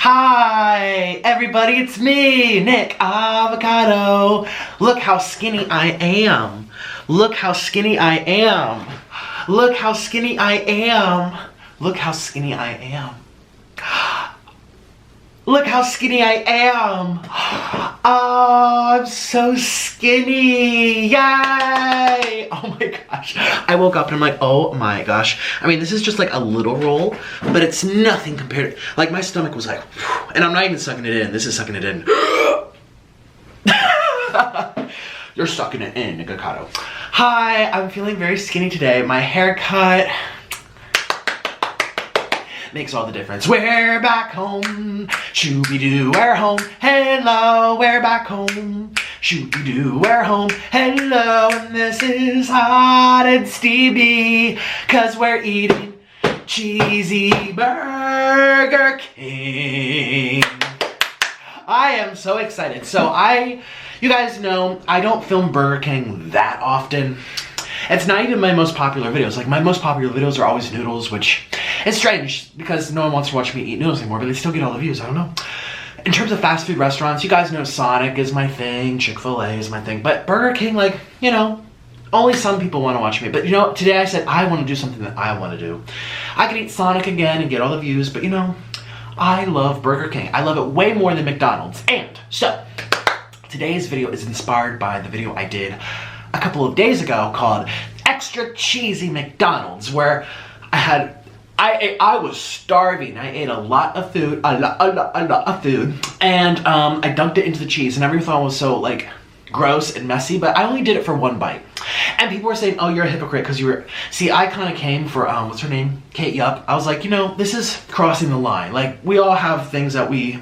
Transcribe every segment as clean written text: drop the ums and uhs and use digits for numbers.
Hi, everybody, it's me, Nick Avocado. Look how skinny I am. Look how skinny I am. Look how skinny I am. Look how skinny I am. Look how skinny I am. Oh, I'm so skinny. Yay. Oh my gosh. I woke up and I'm like, oh my gosh. I mean, this is just like a little roll, but it's nothing compared to, like my stomach was like, whew, and I'm not even sucking it in. This is sucking it in. You're sucking it in, Nikocado. Hi, I'm feeling very skinny today. My haircut makes all the difference. We're back home. Shooby-doo, we're home. Hello, we're back home. Shooby-doo, we're home. Hello, and this is hot and steamy, 'cause we're eating cheesy Burger King. I am so excited. So you guys know, I don't film Burger King that often. It's not even my most popular videos. Like, my most popular videos are always noodles, which is strange because no one wants to watch me eat noodles anymore, but they still get all the views. I don't know. In terms of fast food restaurants, you guys know Sonic is my thing, Chick-fil-A is my thing, but Burger King, like, you know, only some people want to watch me. But you know, today I said I want to do something that I want to do. I could eat Sonic again and get all the views, but you know, I love Burger King. I love it way more than McDonald's. And so, today's video is inspired by the video I did a couple of days ago called Extra Cheesy McDonald's, where I was starving. I ate a lot of food, a lot of food, and I dunked it into the cheese, and everyone was so like gross and messy, but I only did it for one bite. And people were saying, oh, you're a hypocrite because you were, see, I kind of came for, what's her name? Kate Yup. I was like, you know, this is crossing the line. Like, we all have things that we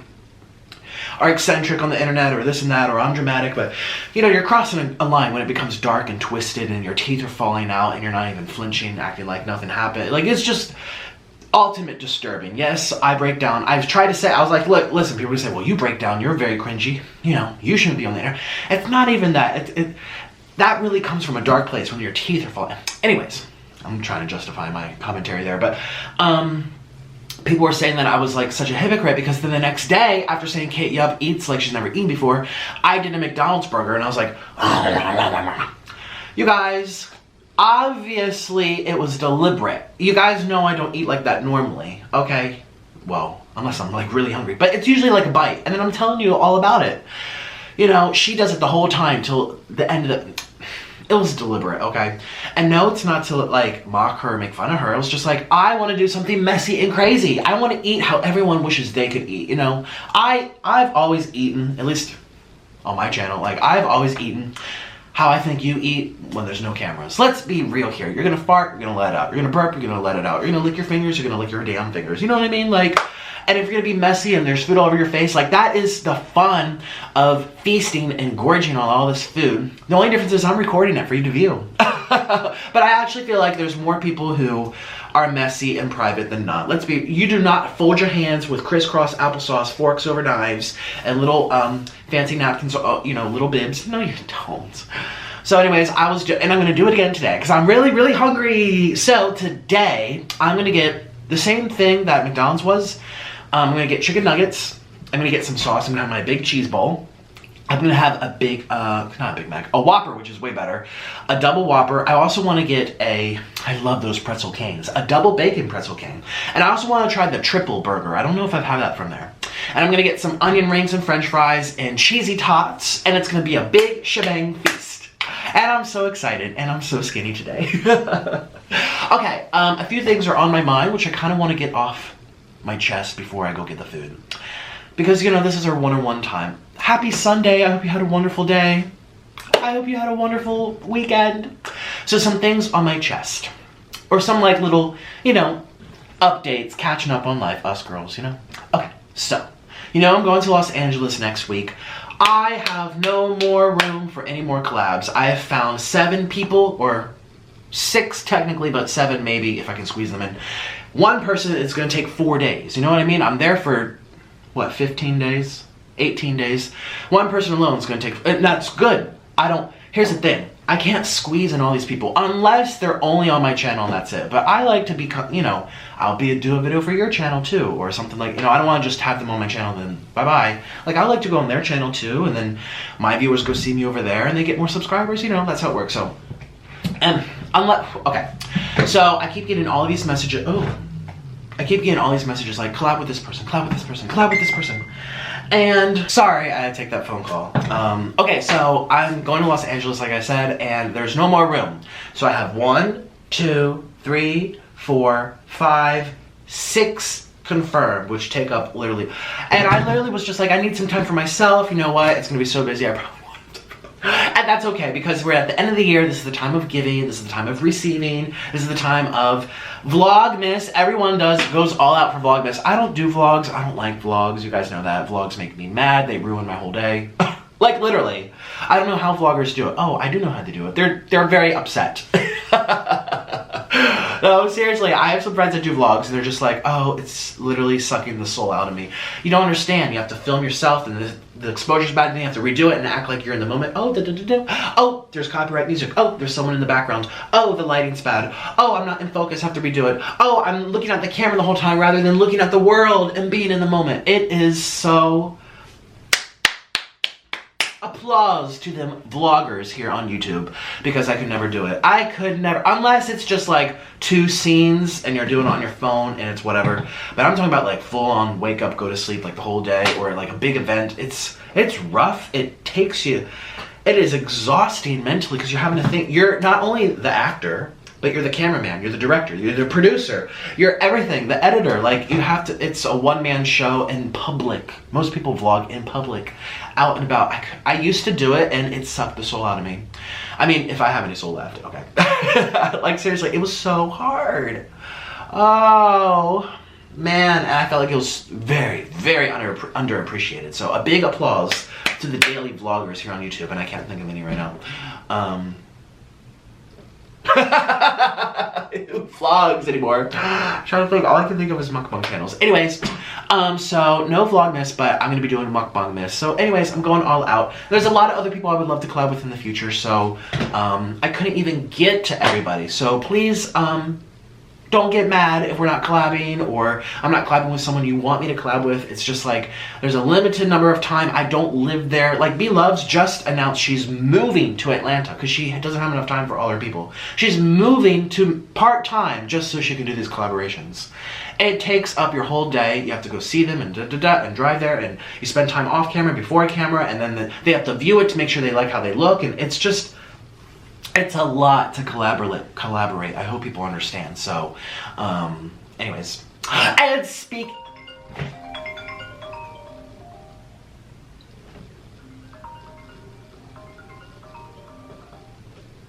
are eccentric on the internet, or this and that, or I'm dramatic, but you know, you're crossing a line when it becomes dark and twisted and your teeth are falling out and you're not even flinching, acting like nothing happened. Like, it's just ultimate disturbing. Yes, I break down. I've tried to say, I was like, look, listen, people say, well, you break down, you're very cringy, you know, you shouldn't be on the internet. It's not even that. That really comes from a dark place when your teeth are falling. Anyways, I'm trying to justify my commentary there, but people were saying that I was like such a hypocrite because then the next day, after saying Kate Yup eats like she's never eaten before, I did a McDonald's burger and I was like, you guys, obviously it was deliberate. You guys know I don't eat like that normally, okay? Well, unless I'm like really hungry, but it's usually like a bite, and then I'm telling you all about it. You know, she does it the whole time till the end of the... It was deliberate, okay? And no, it's not to like mock her or make fun of her. It was just like, I want to do something messy and crazy. I want to eat how everyone wishes they could eat, you know? I've always eaten, at least on my channel, like I've always eaten how I think you eat when there's no cameras. Let's be real here. You're gonna fart, you're gonna let it out. You're gonna burp, you're gonna let it out. You're gonna lick your fingers, you're gonna lick your damn fingers. You know what I mean? Like, and if you're gonna be messy and there's food all over your face, like that is the fun of feasting and gorging on all this food. The only difference is I'm recording it for you to view. But I actually feel like there's more people who are messy and private than not. You do not fold your hands with crisscross applesauce, forks over knives, and little fancy napkins, you know, little bibs. No, you don't. So anyways, and I'm gonna do it again today because I'm really, really hungry. So today, I'm gonna get the same thing that McDonald's was. I'm gonna get chicken nuggets. I'm gonna get some sauce. I'm gonna have my big cheese bowl. I'm gonna have a big, not a Big Mac, a Whopper, which is way better. A double Whopper. I also wanna get I love those pretzel canes, a double bacon pretzel cane. And I also wanna try the triple burger. I don't know if I've had that from there. And I'm gonna get some onion rings and french fries and cheesy tots, and it's gonna be a big shebang feast. And I'm so excited, and I'm so skinny today. Okay, a few things are on my mind, which I kinda wanna get off my chest before I go get the food. Because, you know, this is our one-on-one time. Happy Sunday. I hope you had a wonderful day. I hope you had a wonderful weekend. So some things on my chest. Or some like little, you know, updates, catching up on life, us girls, you know? Okay, so, you know, I'm going to Los Angeles next week. I have no more room for any more collabs. I have found 7 people, or 6 technically, but 7 maybe if I can squeeze them in. One person is going to take 4 days. You know what I mean? I'm there for, what, 15 days? 18 days? One person alone is going to take, and that's good. Here's the thing. I can't squeeze in all these people unless they're only on my channel and that's it. But I like to be, you know, I'll do a video for your channel too, or something like, you know, I don't want to just have them on my channel and then bye-bye. Like, I like to go on their channel too, and then my viewers go see me over there and they get more subscribers, you know, that's how it works. So, and okay. So I keep getting all of these messages. I keep getting all these messages like, collab with this person, collab with this person, collab with this person. And sorry, I had to take that phone call. Okay, so I'm going to Los Angeles, like I said, and there's no more room. So I have 1, 2, 3, 4, 5, 6 confirmed, which take up literally. And I literally was just like, I need some time for myself. You know what? It's gonna be so busy. I probably won't. And that's okay, because we're at the end of the year. This is the time of giving. This is the time of receiving. This is the time of Vlogmas. Everyone goes all out for Vlogmas. I don't do vlogs. I don't like vlogs. You guys know that. Vlogs make me mad. They ruin my whole day. Like, literally. I don't know how vloggers do it. Oh, I do know how to do it. They're very upset. No, seriously, I have some friends that do vlogs and they're just like, oh, it's literally sucking the soul out of me. You don't understand. You have to film yourself and the exposure's bad and you have to redo it and act like you're in the moment. Oh, oh, there's copyright music. Oh, there's someone in the background. Oh, the lighting's bad. Oh, I'm not in focus, I have to redo it. Oh, I'm looking at the camera the whole time rather than looking at the world and being in the moment. It is so... Applause to them vloggers here on YouTube, because I could never do it. I could never, unless it's just like 2 scenes and you're doing it on your phone and it's whatever. But I'm talking about like full on wake up, go to sleep like the whole day, or like a big event. It's rough. It takes you, it is exhausting mentally, because you're having to think, you're not only the actor, but you're the cameraman, you're the director, you're the producer, you're everything, the editor. Like, you have to, it's a one-man show in public. Most people vlog in public, out and about. I used to do it and it sucked the soul out of me. I mean, if I have any soul left, okay. Like, seriously, it was so hard. Oh, man, and I felt like it was very, very underappreciated. So a big applause to the daily vloggers here on YouTube, and I can't think of any right now. Vlogs anymore. I'm trying to think, all I can think of is mukbang channels. Anyways, so no vlogmas, but I'm gonna be doing mukbangmas. So anyways, I'm going all out. There's a lot of other people I would love to collab with in the future, so I couldn't even get to everybody. So please, don't get mad if we're not collabing, or I'm not collabing with someone you want me to collab with. It's just like, there's a limited number of time. I don't live there. Like, B Loves just announced she's moving to Atlanta because she doesn't have enough time for all her people. She's moving to part-time just so she can do these collaborations. It takes up your whole day. You have to go see them and and drive there, and you spend time off camera, before camera, and then they have to view it to make sure they like how they look, and it's just... It's a lot to collaborate. I hope people understand. So, anyways, and speak.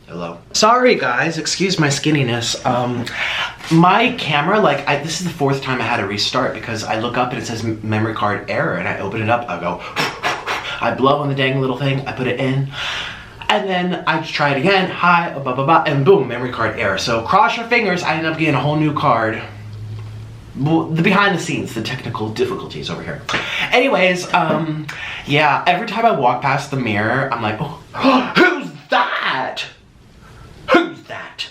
Hello. Sorry guys, excuse my skinniness. My camera, like, this is the 4th time I had to restart, because I look up and it says memory card error, and I open it up, I go, I blow on the dang little thing, I put it in. And then I try it again, hi, blah, blah, blah, and boom, memory card error. So cross your fingers, I end up getting a whole new card. The behind the scenes, the technical difficulties over here. Anyways, yeah, every time I walk past the mirror, I'm like, oh, who's that? Who's that?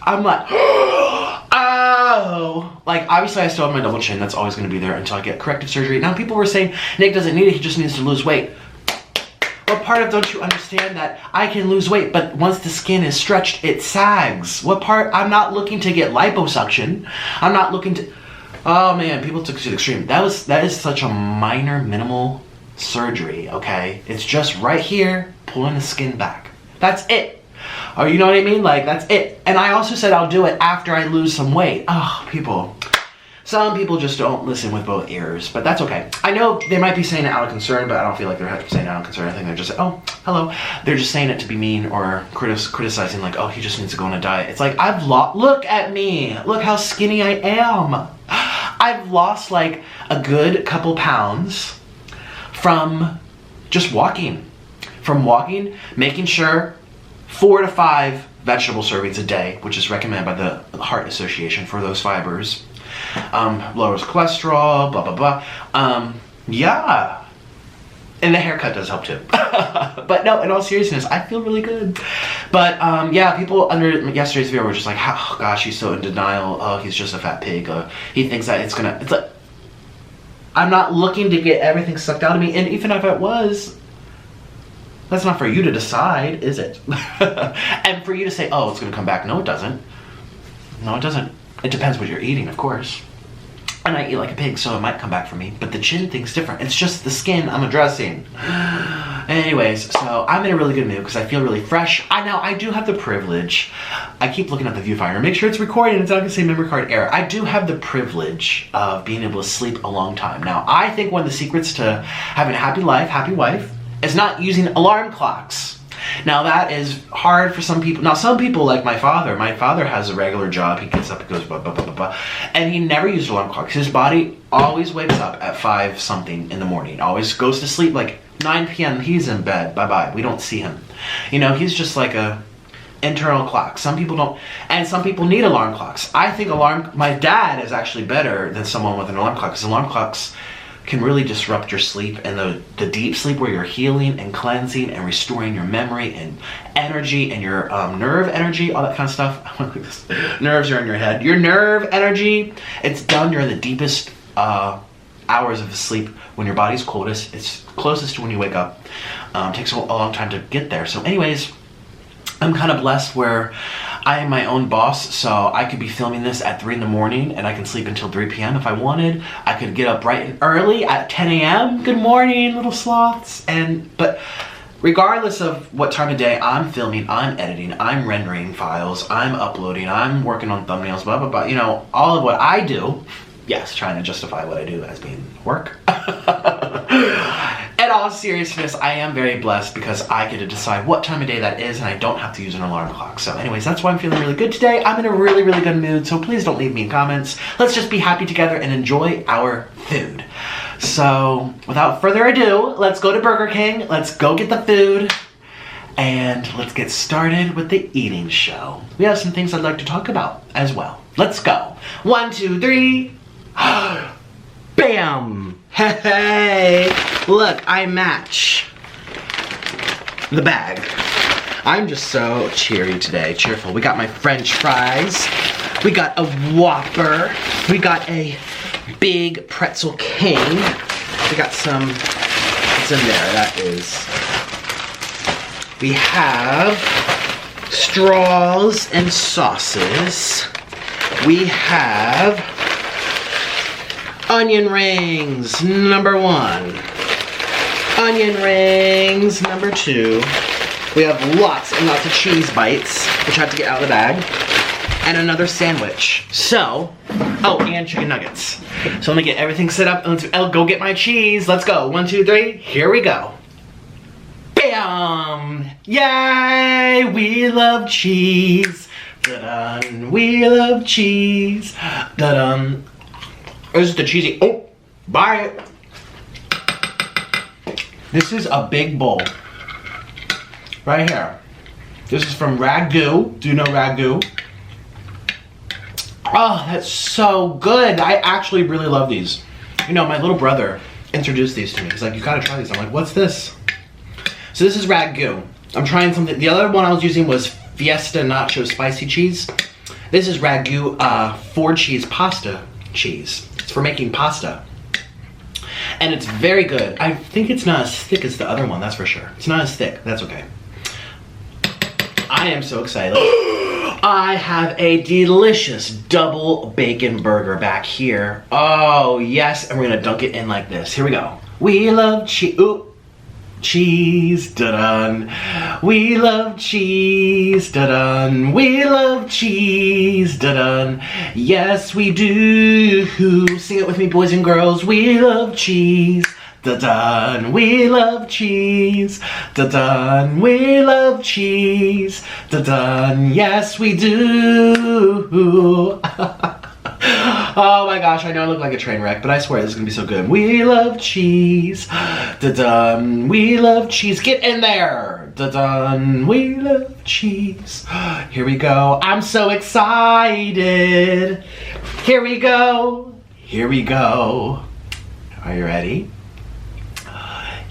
I'm like, oh. Like, obviously I still have my double chin, that's always gonna be there until I get corrective surgery. Now people were saying, Nick doesn't need it, he just needs to lose weight. What part of don't you understand that I can lose weight, but once the skin is stretched, it sags? What part? I'm not looking to get liposuction. I'm not looking to... Oh man, people took it to the extreme. That is such a minor, minimal surgery, okay? It's just right here, pulling the skin back. That's it. Oh, you know what I mean? Like, that's it. And I also said I'll do it after I lose some weight. Oh, people. Some people just don't listen with both ears, but that's okay. I know they might be saying it out of concern, but I don't feel like they're saying it out of concern. I think they're just, oh, hello. They're just saying it to be mean, or criticizing, like, oh, he just needs to go on a diet. It's like, I've lost, look at me. Look how skinny I am. I've lost like a good couple pounds from just walking. From walking, making sure 4 to 5 vegetable servings a day, which is recommended by the Heart Association for those fibers. Lowers cholesterol, blah, blah, blah. Yeah. And the haircut does help too. But no, in all seriousness, I feel really good. But yeah, people under yesterday's video were just like, oh gosh, he's so in denial. Oh, he's just a fat pig. He thinks that it's like, I'm not looking to get everything sucked out of me. And even if it was, that's not for you to decide, is it? And for you to say, oh, it's gonna come back. No, it doesn't. No, it doesn't. It depends what you're eating, of course. And I eat like a pig, so it might come back for me. But the chin thing's different. It's just the skin I'm addressing. Anyways, so I'm in a really good mood because I feel really fresh. Now, I do have the privilege. I keep looking at the viewfinder. Make sure it's recording. It's not going to say memory card error. I do have the privilege of being able to sleep a long time. Now, I think one of the secrets to having a happy life, happy wife, is not using alarm clocks. Now that is hard for some people. Now some people like my father has a regular job. He gets up and goes blah, blah, blah, blah, blah. And he never used alarm clocks. His body always wakes up at 5 something in the morning. Always goes to sleep like 9 p.m. He's in bed. Bye-bye. We don't see him. You know, he's just like a internal clock. Some people don't, and some people need alarm clocks. I think my dad is actually better than someone with an alarm clock because alarm clocks can really disrupt your sleep, and the deep sleep where you're healing and cleansing and restoring your memory and energy and your nerve energy, all that kind of stuff. Nerves are in your head. Your nerve energy, it's done during the deepest hours of sleep when your body's coldest. It's closest to when you wake up. It takes a long time to get there. So anyways, I'm kind of blessed where I am my own boss, so I could be filming this at 3 in the morning and I can sleep until 3 p.m. if I wanted. I could get up bright and early at 10 a.m. Good morning, little sloths. But regardless of what time of day I'm filming, I'm editing, I'm rendering files, I'm uploading, I'm working on thumbnails, blah, blah, blah. You know, all of what I do, yes, trying to justify what I do as being work. In all seriousness, I am very blessed because I get to decide what time of day that is and I don't have to use an alarm clock. So anyways, that's why I'm feeling really good today. I'm in a really, really good mood, so please don't leave me in comments. Let's just be happy together and enjoy our food. So without further ado, let's go to Burger King. Let's go get the food and let's get started with the eating show. We have some things I'd like to talk about as well. Let's go. 1, 2, 3. Bam! Hey! Look, I match the bag. I'm just so cheery today, cheerful. We got my French fries. We got a Whopper. We got a big pretzel king. We got some, what's in there? That is, we have straws and sauces. We have onion rings, number 1. Onion rings, number 2. We have lots and lots of cheese bites, which I have to get out of the bag. And another sandwich. So, oh, and chicken nuggets. So let me get everything set up and I'll go get my cheese. Let's go. 1, 2, 3, here we go. Bam! Yay! We love cheese. Da-dun. We love cheese. Da-dun. This is the cheesy, oh, buy it. This is a big bowl. Right here. This is from Ragu. Do you know Ragu? Oh, that's so good. I actually really love these. You know, my little brother introduced these to me. He's like, you gotta try these. I'm like, what's this? So this is Ragu. I'm trying something. The other one I was using was Fiesta Nacho Spicy Cheese. This is Ragu 4-cheese pasta cheese. It's for making pasta. And it's very good. I think it's not as thick as the other one, that's for sure. It's not as thick, that's okay. I am so excited. I have a delicious double bacon burger back here. Oh, yes, and we're gonna dunk it in like this. Here we go. We love cheese. Ooh. Cheese, da-dun. We love cheese, da-dun. We love cheese, da-dun. Yes, we do. Sing it with me, boys and girls. We love cheese, da-dun. We love cheese, da-dun. We love cheese, da-dun. Yes, we do. Oh my gosh, I know I look like a train wreck, but I swear this is gonna be so good. We love cheese. Da-dun. We love cheese. Get in there. Da-dun. We love cheese. Here we go. I'm so excited. Here we go. Here we go. Are you ready?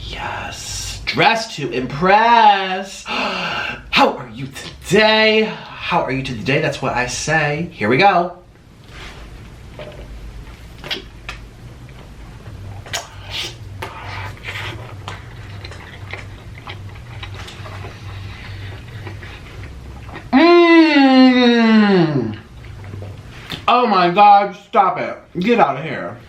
Yes. Yes. Dressed to impress. How are you today? How are you today? That's what I say. Here we go. Oh my God, stop it. Get out of here.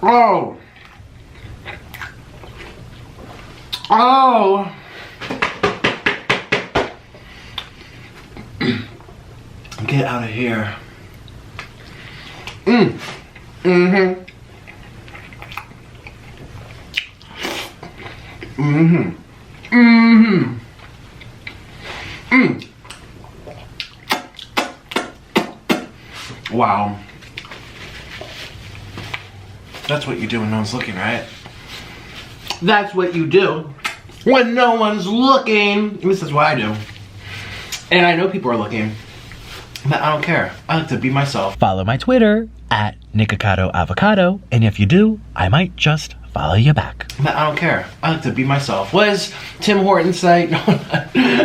Oh. Oh. Get out of here. Wow. That's what you do when no one's looking, right? That's what you do when no one's looking. This is what I do. And I know people are looking, but I don't care. I like to be myself. Follow my Twitter at Nikocado Avocado, and if you do, I might just follow you back. But I don't care. I like to be myself. What does Tim Horton say? No,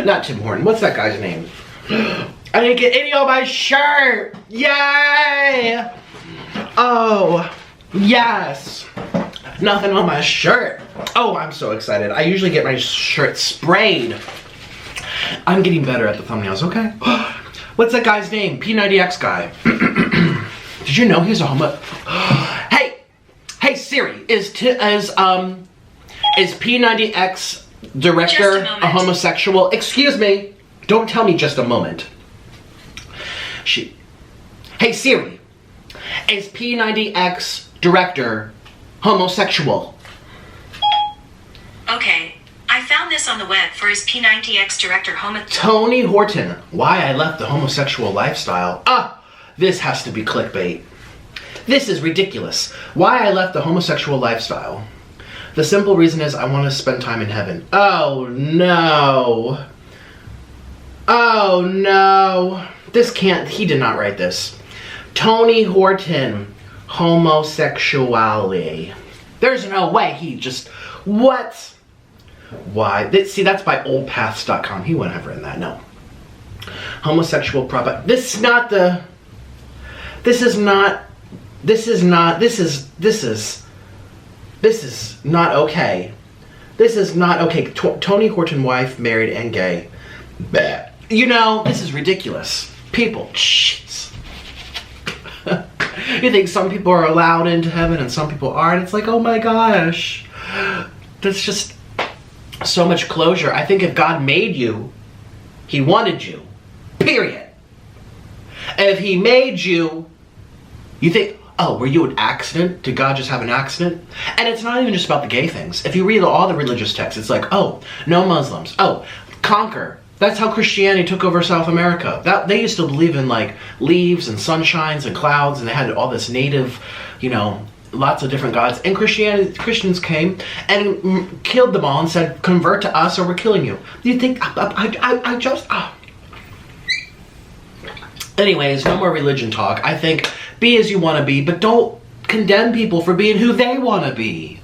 not Tim Horton. What's that guy's name? I didn't get any on my shirt. Yay! Oh, yes. Nothing on my shirt. Oh, I'm so excited. I usually get my shirt sprayed. I'm getting better at the thumbnails, okay? What's that guy's name? P90X guy. Did you know he's a homo? Hey Siri, is P90X director a homosexual? Excuse me. Don't tell me just a moment. Hey Siri, is P90X director homosexual? Okay, I found this on the web for his P90X director Tony Horton, why I left the homosexual lifestyle. This has to be clickbait. This is ridiculous. Why I left the homosexual lifestyle. The simple reason is I want to spend time in heaven. Oh no. Oh no. This can't, he did not write this. Tony Horton, homosexuality. There's no way he just, what? Why? See, that's by oldpaths.com. He wouldn't have written that, no. Homosexual this is not okay. This is not okay. Tony Horton wife, married and gay. Bah. You know, this is ridiculous. People, jeez. You think some people are allowed into heaven and some people aren't? It's like, oh my gosh. That's just so much closure. I think if God made you, he wanted you. Period. And if he made you, you think, oh, were you an accident? Did God just have an accident? And it's not even just about the gay things. If you read all the religious texts, it's like, oh, no Muslims. Oh, conquer. That's how Christianity took over South America. They used to believe in like leaves and sunshines and clouds, and they had all this native, you know, lots of different gods. And Christians came and killed them all and said, convert to us or we're killing you. You think, Anyways, no more religion talk. I think be as you want to be, but don't condemn people for being who they want to be.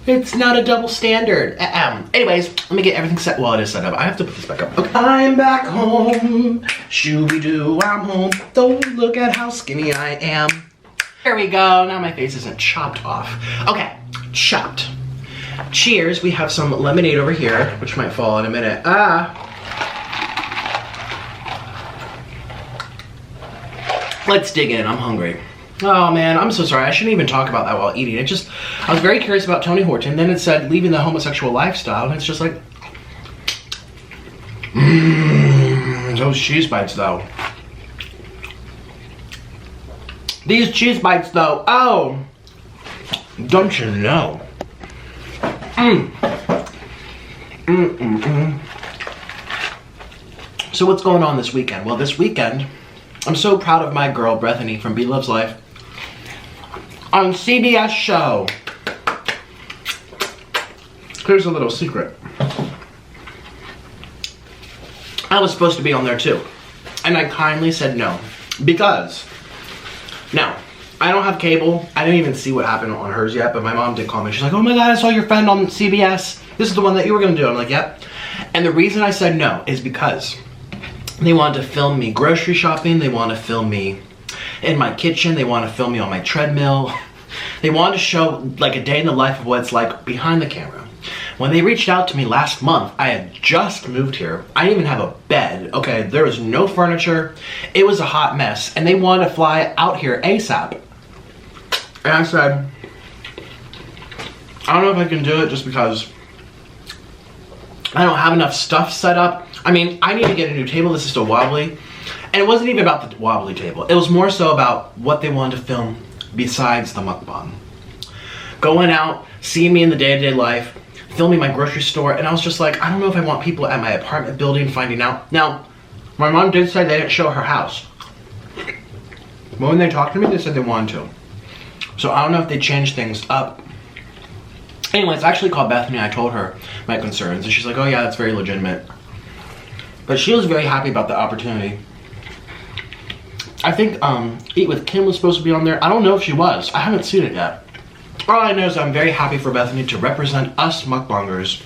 It's not a double standard. Anyways, let me get everything set. Well, it is set up. I have to put this back up. Okay. I'm back home. Shooby-doo, I'm home. Don't look at how skinny I am. There we go. Now my face isn't chopped off. Okay, chopped. Cheers. We have some lemonade over here, which might fall in a minute. Let's dig in. I'm hungry. Oh man, I'm so sorry. I shouldn't even talk about that while eating. I was very curious about Tony Horton. Then it said leaving the homosexual lifestyle, and it's just like, those cheese bites though. These cheese bites though. Oh, don't you know? So what's going on this weekend? Well, this weekend, I'm so proud of my girl, Bethenny from B Loves Life. On CBS show. Here's a little secret. I was supposed to be on there too. And I kindly said no. Because, now, I don't have cable. I didn't even see what happened on hers yet, but my mom did call me. She's like, oh my God, I saw your friend on CBS. This is the one that you were gonna do. I'm like, yep. And the reason I said no is because they wanted to film me grocery shopping. They want to film me in my kitchen. They want to film me on my treadmill. They wanted to show like a day in the life of what it's like behind the camera. When they reached out to me last month, I had just moved here. I didn't even have a bed, okay? There was no furniture. It was a hot mess. And they wanted to fly out here ASAP. And I said, I don't know if I can do it just because I don't have enough stuff set up. I mean, I need to get a new table. This is still wobbly. And it wasn't even about the wobbly table. It was more so about what they wanted to film besides the mukbang. Going out, seeing me in the day-to-day life, filming my grocery store, and I was just like, I don't know if I want people at my apartment building finding out. Now, my mom did say they didn't show her house. But when they talked to me, they said they wanted to. So I don't know if they changed things up. Anyways, I actually called Bethenny. I told her my concerns, and she's like, oh yeah, that's very legitimate. But she was very happy about the opportunity. I think Eat with Kim was supposed to be on there. I don't know if she was. I haven't seen it yet. All I know is I'm very happy for Bethenny to represent us mukbangers.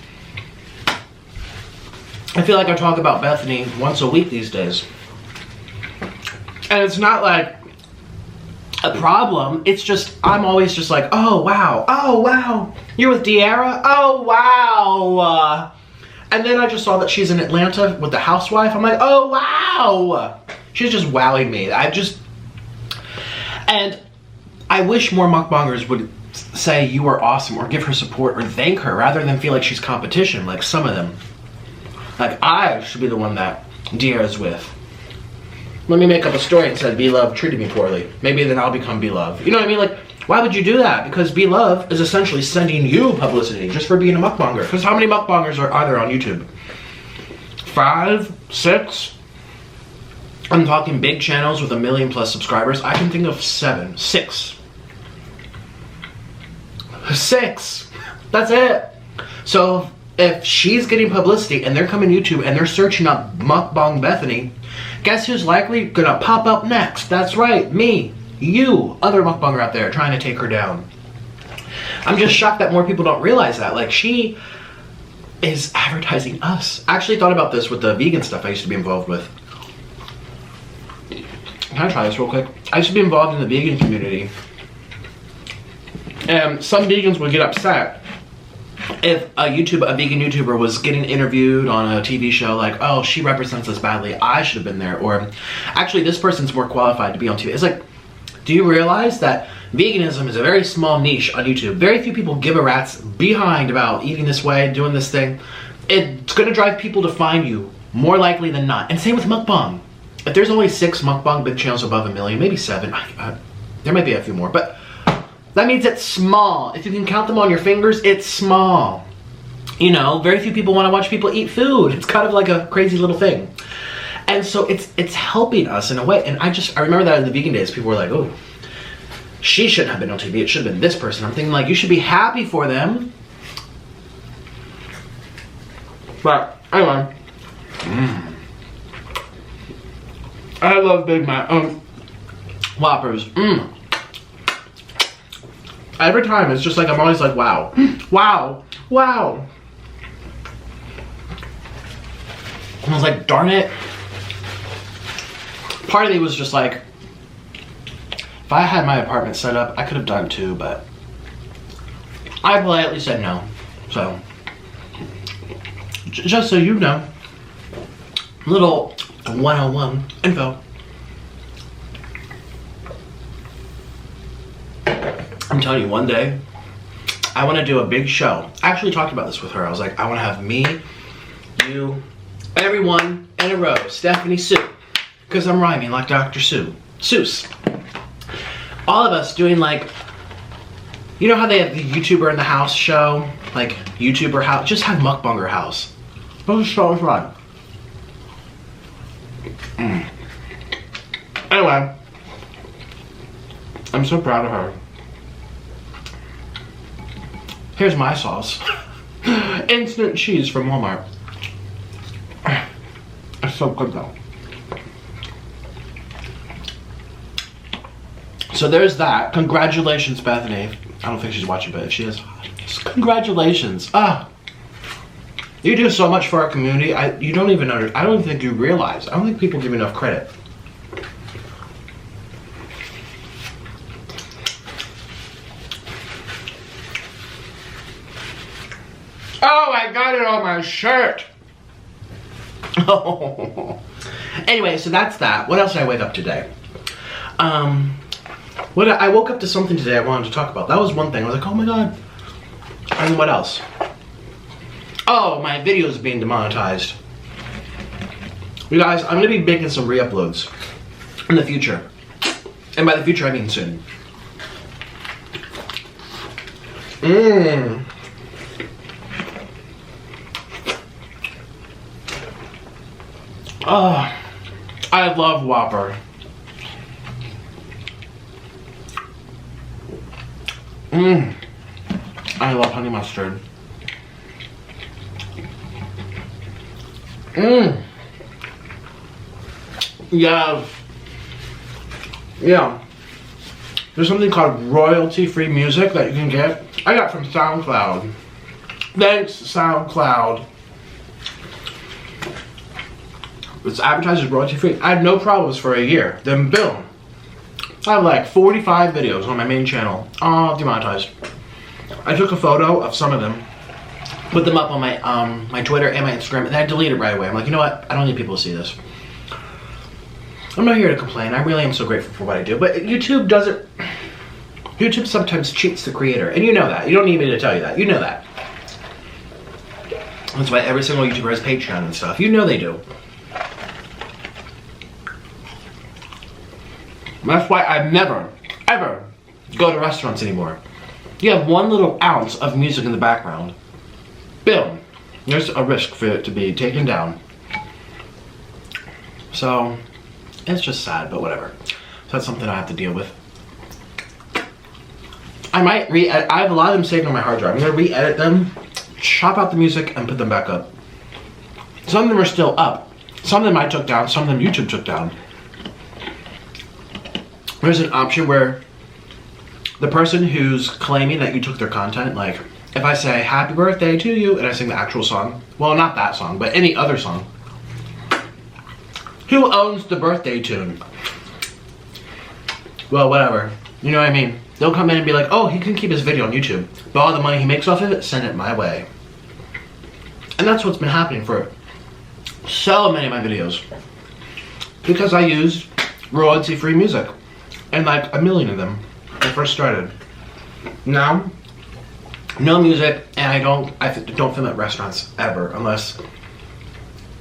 I feel like I talk about Bethenny once a week these days. And it's not like a problem. It's just, I'm always just like, oh wow, you're with De'Ara? Oh wow. And then I just saw that she's in Atlanta with the housewife. I'm like, oh wow. She's just wowing me. And I wish more mukbangers would say you are awesome or give her support or thank her rather than feel like she's competition, like some of them. Like I should be the one that De'Ara's with. Let me make up a story and said B-Love treated me poorly. Maybe then I'll become B-Love. You know what I mean? Like, why would you do that? Because B-Love is essentially sending you publicity just for being a mukbanger. Because how many mukbangers are there on YouTube? 5? 6? I'm talking big channels with 1 million plus subscribers. I can think of 7. 6. 6. That's it. So if she's getting publicity and they're coming to YouTube and they're searching up Mukbang Bethenny, guess who's likely gonna pop up next? That's right, me, you, other mukbanger out there trying to take her down. I'm just shocked that more people don't realize that. Like, she is advertising us. I actually thought about this with the vegan stuff I used to be involved with. Can I try this real quick? I used to be involved in the vegan community. And some vegans would get upset if a vegan YouTuber was getting interviewed on a TV show, like, oh, she represents us badly, I should have been there, or actually this person's more qualified to be on TV. It's like, do you realize that veganism is a very small niche on YouTube? Very few people give a rat's behind about eating this way, doing this thing. It's gonna drive people to find you, more likely than not. And same with mukbang. If there's only 6 mukbang big channels above 1 million, maybe 7, there might be a few more, but that means it's small. If you can count them on your fingers, it's small. You know, very few people want to watch people eat food. It's kind of like a crazy little thing. And so it's helping us in a way. And I remember that in the vegan days, people were like, oh, she shouldn't have been on TV. It should have been this person. I'm thinking like, you should be happy for them. But anyway. I love Big Mac. Whoppers. Every time, it's just like, I'm always like, wow. Wow. Wow. And I was like, darn it. Part of me was just like, if I had my apartment set up, I could have done too, but I politely said no. So, just so you know, little 101 info. I'm telling you, one day, I want to do a big show. I actually talked about this with her. I was like, I want to have me, you, everyone in a row. Stephanie Sue. Because I'm rhyming like Dr. Seuss. All of us doing like, you know how they have the YouTuber in the house show? Like, YouTuber house. Just have Mukbanger house. Those shows fun. Anyway. I'm so proud of her. Here's my sauce. Instant cheese from Walmart. So good though. So there's that. Congratulations, Bethenny. I don't think she's watching, but if she is, congratulations. You do so much for our community. You don't even know. I don't even think you realize. I don't think people give you enough credit. Oh, I got it on my shirt. Oh. Anyway, so that's that. What else did I wake up today? I woke up to something today I wanted to talk about. That was one thing. I was like, oh my god. And what else? Oh, my video is being demonetized. You guys, I'm going to be making some re-uploads in the future. And by the future, I mean soon. Oh, I love Whopper. I love honey mustard. Yeah. There's something called royalty-free music that you can get. I got from SoundCloud. Thanks, SoundCloud. It's advertised as royalty-free. I had no problems for a year. Then boom. I have like 45 videos on my main channel. All demonetized. I took a photo of some of them, put them up on my my Twitter and my Instagram, and I deleted it right away. I'm like, you know what? I don't need people to see this. I'm not here to complain. I really am so grateful for what I do. But YouTube doesn't... YouTube sometimes cheats the creator. And you know that. You don't need me to tell you that. You know that. That's why every single YouTuber has Patreon and stuff. You know they do. That's why I never, ever go to restaurants anymore. You have one little ounce of music in the background. Boom. There's a risk for it to be taken down. So, it's just sad, but whatever. So that's something I have to deal with. I might re-edit. I have a lot of them saved on my hard drive. I'm going to re-edit them, chop out the music, and put them back up. Some of them are still up. Some of them I took down, some of them YouTube took down. There's an option where the person who's claiming that you took their content, like, if I say, happy birthday to you, and I sing the actual song, well, not that song, but any other song, who owns the birthday tune? Well, whatever. You know what I mean? They'll come in and be like, oh, he can keep his video on YouTube, but all the money he makes off of it, send it my way. And that's what's been happening for so many of my videos. Because I used royalty-free music. And like a million of them when I first started. Now, no music, and I don't film at restaurants ever unless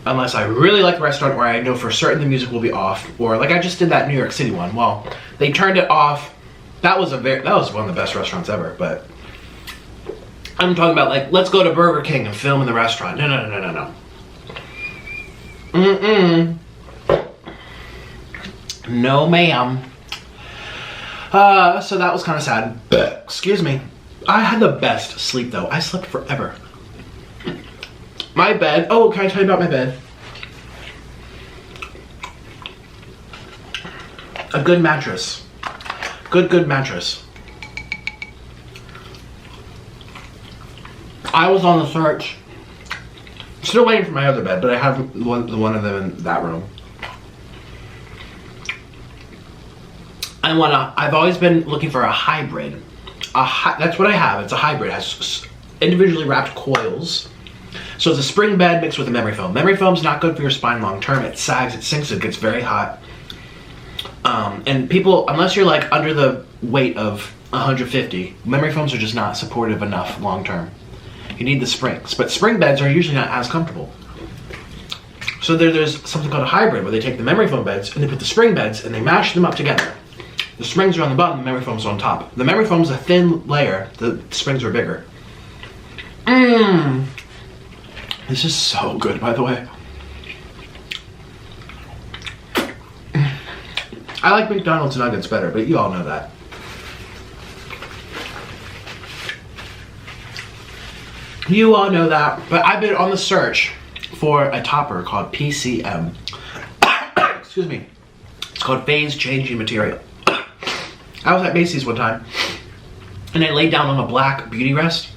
I really like the restaurant where I know for certain the music will be off, or like I just did that New York City one. Well, they turned it off. That was one of the best restaurants ever. But I'm talking about like, let's go to Burger King and film in the restaurant. No. No, ma'am. So that was kind of sad. Excuse me. I had the best sleep though. I slept forever. My bed. Oh, can I tell you about my bed? A good mattress. Good mattress. I was on the search. Still waiting for my other bed, but I have one of them in that room. I've always been looking for a hybrid. That's what I have. It's a hybrid. It has individually wrapped coils. So it's a spring bed mixed with a memory foam. Memory foam's not good for your spine long term. It sags, it sinks, it gets very hot. And people, unless you're like under the weight of 150, memory foams are just not supportive enough long term. You need the springs. But spring beds are usually not as comfortable. So there's something called a hybrid where they take the memory foam beds and they put the spring beds and they mash them up together. The springs are on the bottom, the memory foam's on top. The memory foam's a thin layer, the springs are bigger. This is so good, by the way. I like McDonald's nuggets better, but you all know that. You all know that, but I've been on the search for a topper called PCM. Excuse me. It's called phase changing material. I was at Macy's one time and I laid down on a black beauty rest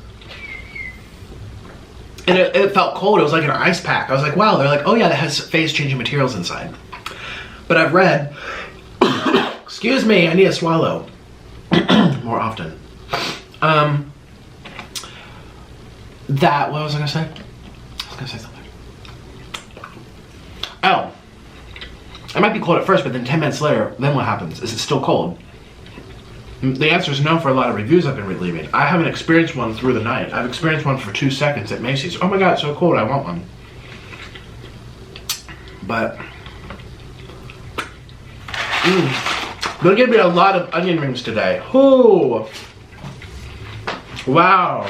and it felt cold. It was like an ice pack. I was like, wow. They're like, oh yeah, that has phase changing materials inside. But I've read, excuse me, I need to swallow more often. That, what was I gonna say? I was gonna say something. Oh, it might be cold at first, but then 10 minutes later, then what happens? Is it still cold? The answer is no for a lot of reviews I've been leaving. I haven't experienced one through the night. I've experienced one for 2 seconds at Macy's. Oh my god, it's so cold, I want one. But, they're giving me a lot of onion rings today. Ooh. Wow.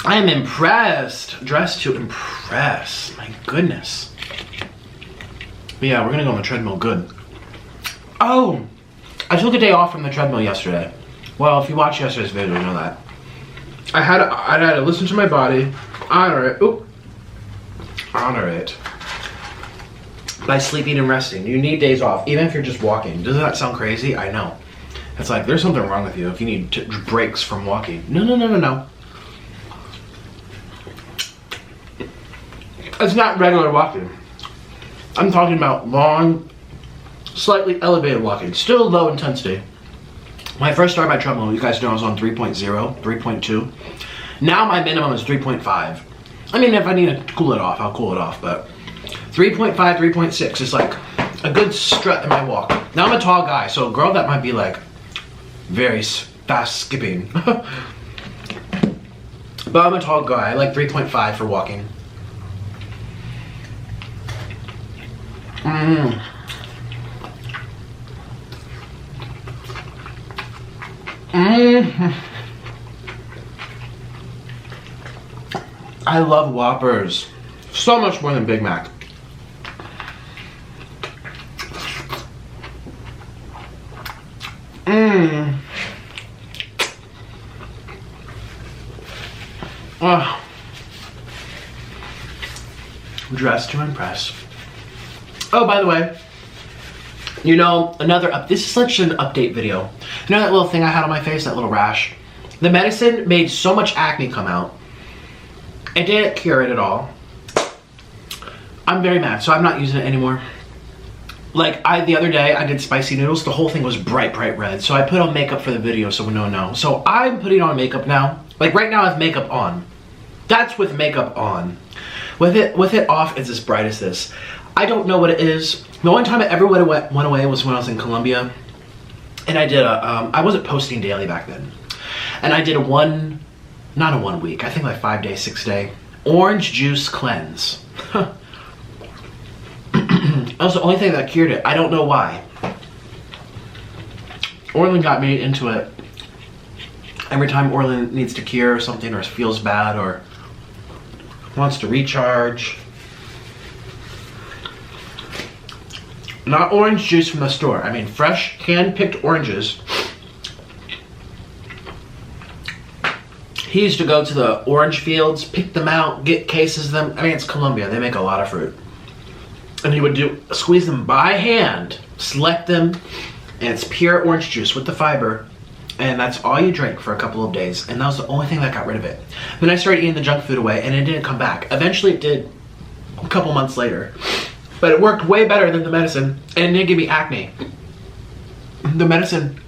I am impressed. Dressed to impress. My goodness. But yeah, we're gonna go on the treadmill good. Oh, I took a day off from the treadmill yesterday. Well, if you watched yesterday's video, you know that. I had to listen to my body, honor it. Oop. Honor it. By sleeping and resting. You need days off, even if you're just walking. Doesn't that sound crazy? I know. It's like, there's something wrong with you if you need breaks from walking. No, no, no, no, no. It's not regular walking. I'm talking about long, slightly elevated walking. Still low intensity. When I first started my treadmill, you guys know I was on 3.0, 3.2. Now my minimum is 3.5. I mean, if I need to cool it off, I'll cool it off, but 3.5, 3.6 is like a good strut in my walk. Now I'm a tall guy, so a girl that might be like very fast skipping. But I'm a tall guy. I like 3.5 for walking. I love Whoppers so much more than Big Mac. Dressed to impress. Oh, by the way, you know, this is such an update video. You know that little thing I had on my face, that little rash? The medicine made so much acne come out. It didn't cure it at all. I'm very mad, so I'm not using it anymore. Like, the other day, I did spicy noodles. The whole thing was bright, bright red. So I put on makeup for the video so we don't know. So I'm putting on makeup now. Like, right now I have makeup on. That's with makeup on. With it off, it's as bright as this. I don't know what it is. The only time it ever went away was when I was in Colombia. And I did I wasn't posting daily back then. And I did not a 1 week, I think like 5 day, 6 day orange juice cleanse. That was the only thing that cured it. I don't know why. Orlin got me into it. Every time Orlin needs to cure something or feels bad or wants to recharge. Not orange juice from the store. I mean fresh hand-picked oranges. He used to go to the orange fields, pick them out, get cases of them. I mean, it's Colombia. They make a lot of fruit. And he would squeeze them by hand, select them, and it's pure orange juice with the fiber. And that's all you drink for a couple of days. And that was the only thing that got rid of it. Then I started eating the junk food away, and it didn't come back. Eventually it did a couple months later. But it worked way better than the medicine, and it didn't give me acne. The medicine,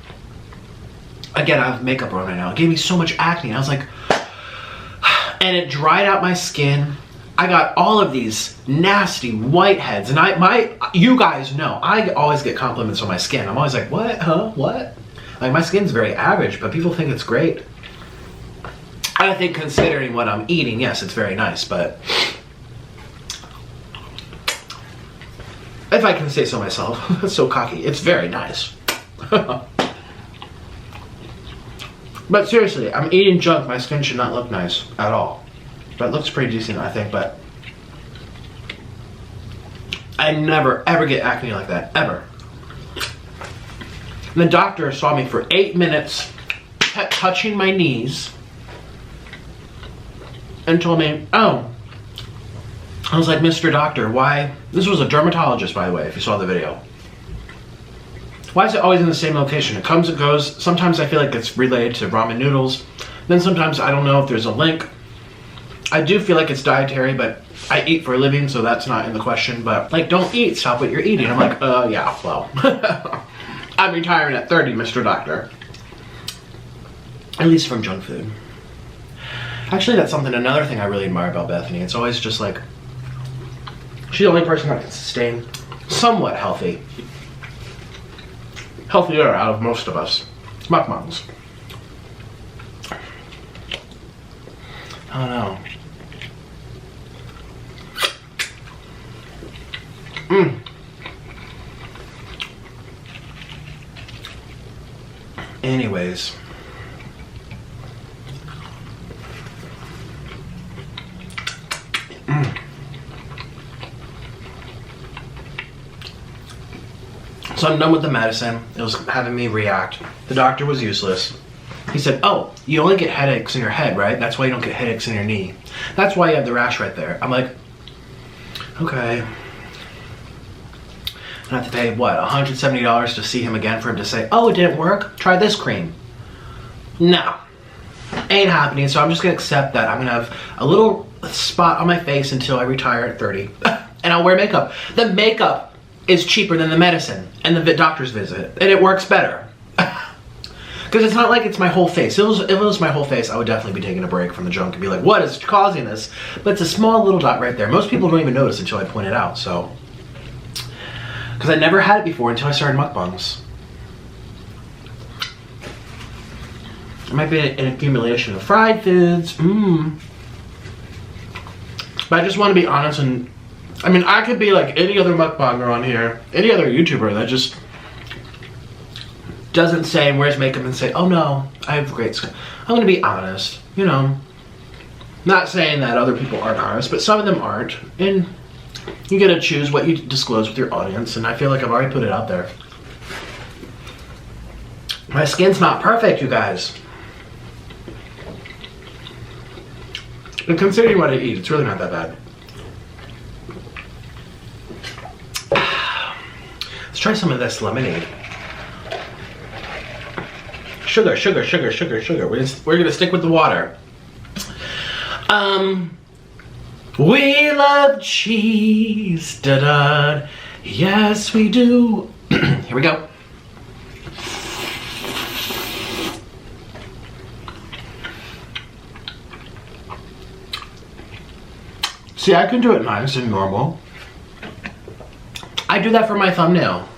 again, I have makeup on right now. It gave me so much acne. I was like, and it dried out my skin. I got all of these nasty whiteheads, and you guys know, I always get compliments on my skin. I'm always like, what, huh, what? Like, my skin's very average, but people think it's great. I think considering what I'm eating, yes, it's very nice, but if I can say so myself, that's so cocky, it's very nice. But seriously, I'm eating junk. My skin should not look nice at all. But it looks pretty decent, I think, but I never, ever get acne like that, ever. And the doctor saw me for 8 minutes, kept touching my knees, and told me, oh, I was like, Mr. Doctor, why? This was a dermatologist, by the way, if you saw the video. Why is it always in the same location? It comes and goes. Sometimes I feel like it's related to ramen noodles. Then sometimes I don't know if there's a link. I do feel like it's dietary, but I eat for a living, so that's not in the question. But like, don't eat, stop what you're eating. I'm like, yeah, well. I'm retiring at 30, Mr. Doctor. At least from junk food. Actually, that's another thing I really admire about Bethenny. It's always just like, she's the only person that can sustain somewhat healthy. Healthier out of most of us. MUKBANGs. I don't know. Anyways. So I'm done with the medicine. It was having me react. The doctor was useless. He said, oh, you only get headaches in your head, right? That's why you don't get headaches in your knee. That's why you have the rash right there. I'm like, okay. And I have to pay, what, $170 to see him again for him to say, oh, it didn't work? Try this cream. No. Ain't happening, so I'm just gonna accept that. I'm gonna have a little spot on my face until I retire at 30. And I'll wear makeup. The makeup is cheaper than the medicine and the doctor's visit, and it works better. Because it's not like it's my whole face. If it was my whole face, I would definitely be taking a break from the junk and be like, what is causing this? But it's a small little dot right there. Most people don't even notice until I point it out, so. Because I never had it before until I started MUKBANGs. It might be an accumulation of fried foods. But I just want to be honest, and I mean, I could be like any other mukbanger on here, any other YouTuber that just doesn't say and wears makeup and say, oh no, I have great skin. I'm gonna be honest, you know. Not saying that other people aren't honest, but some of them aren't. And you gotta choose what you disclose with your audience, and I feel like I've already put it out there. My skin's not perfect, you guys. And considering what I eat, it's really not that bad. Let's try some of this lemonade. Sugar, sugar, sugar, sugar, sugar. We're gonna stick with the water. We love cheese, da-da. Yes, we do. Here we go. See, I can do it nice and normal. I do that for my thumbnail.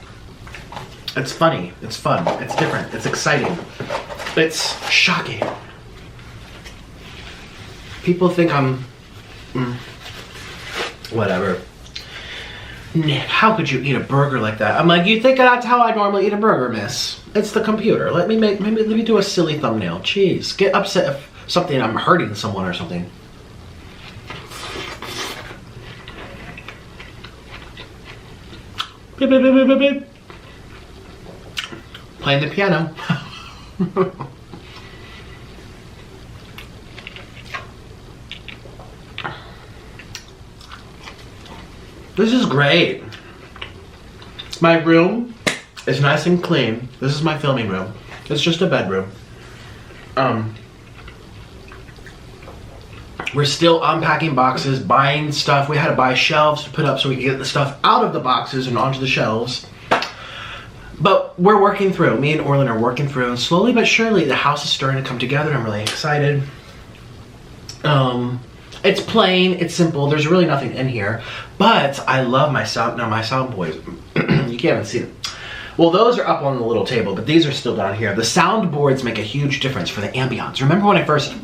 It's funny, it's fun, it's different, it's exciting, it's shocking. People think I'm, whatever. Nick, how could you eat a burger like that? I'm like, you think that's how I normally eat a burger, miss? It's the computer. Let me do a silly thumbnail. Jeez, get upset if I'm hurting someone or something. Beep, beep, beep, beep, beep, beep. Playing the piano. This is great. My room is nice and clean. This is my filming room. It's just a bedroom. We're still unpacking boxes, buying stuff. We had to buy shelves to put up so we could get the stuff out of the boxes and onto the shelves. But we're working through. Me and Orlin are working through. And slowly but surely, the house is starting to come together. I'm really excited. It's plain. It's simple. There's really nothing in here. But I love my sound. Now, my sound boys. You can't even see them. Well, those are up on the little table, but these are still down here. The soundboards make a huge difference for the ambiance. Remember when I first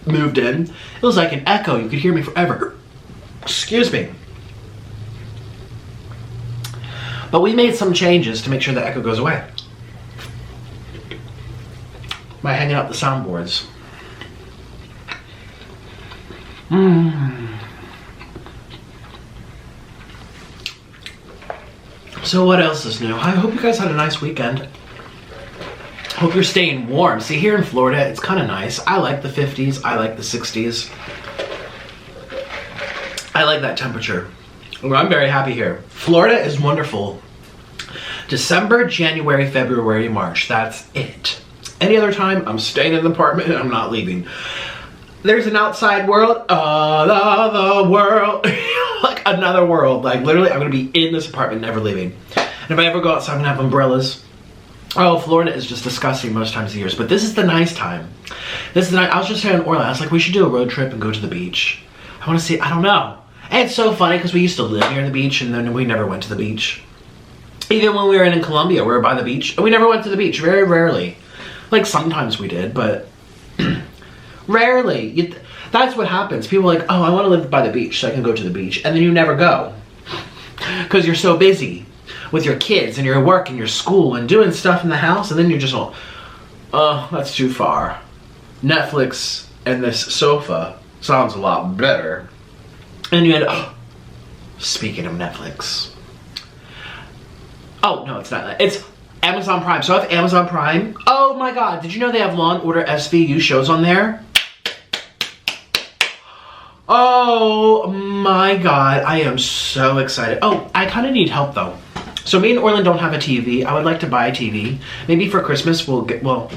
moved in? It was like an echo. You could hear me forever. Excuse me. But we made some changes to make sure the echo goes away by hanging up the soundboards. So what else is new? I hope you guys had a nice weekend. Hope you're staying warm. See, here in Florida, it's kind of nice. I like the 50s. I like the 60s. I like that temperature. I'm very happy here. Florida is wonderful. December, January, February, March. That's it. Any other time, I'm staying in the apartment and I'm not leaving. There's an outside world, another world, like another world. Like literally, I'm gonna be in this apartment, never leaving. And if I ever go outside, I'm gonna have umbrellas. Oh, Florida is just disgusting most times of the year, but this is the nice time. This is the night. I was just here in Orlin. I was like, we should do a road trip and go to the beach. I want to see. I don't know. And it's so funny because we used to live near the beach, and then we never went to the beach. Even when we were in Colombia, we were by the beach, and we never went to the beach. Very rarely. Like sometimes we did, but rarely. That's what happens. People are like, oh, I want to live by the beach so I can go to the beach, and then you never go because you're so busy with your kids and your work and your school and doing stuff in the house, and then you're just all, oh, that's too far. Netflix and this sofa sounds a lot better. And you end up, speaking of Netflix. Oh, no, it's not that. It's Amazon Prime. So I have Amazon Prime. Oh my God, did you know they have Law & Order SVU shows on there? Oh my God, I am so excited. Oh, I kind of need help though. So me and Orlin don't have a TV. I would like to buy a TV. Maybe for Christmas we'll get, well,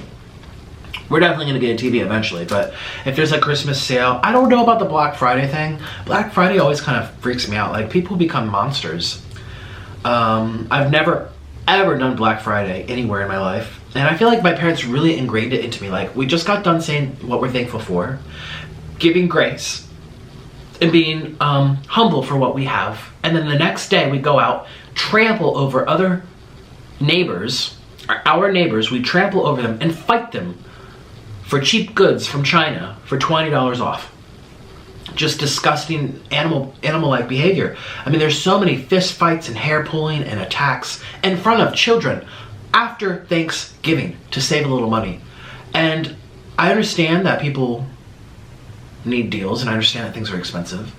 we're definitely gonna get a TV eventually, but if there's a Christmas sale, I don't know about the Black Friday thing. Black Friday always kind of freaks me out. Like people become monsters. I've never ever done Black Friday anywhere in my life. And I feel like my parents really ingrained it into me. Like we just got done saying what we're thankful for, giving grace, and being humble for what we have. And then the next day we go out, trample over other neighbors, our neighbors, we trample over them and fight them for cheap goods from China for $20 off. Just disgusting animal-like behavior. I mean, there's so many fist fights and hair pulling and attacks in front of children after Thanksgiving to save a little money. And I understand that people need deals, and I understand that things are expensive.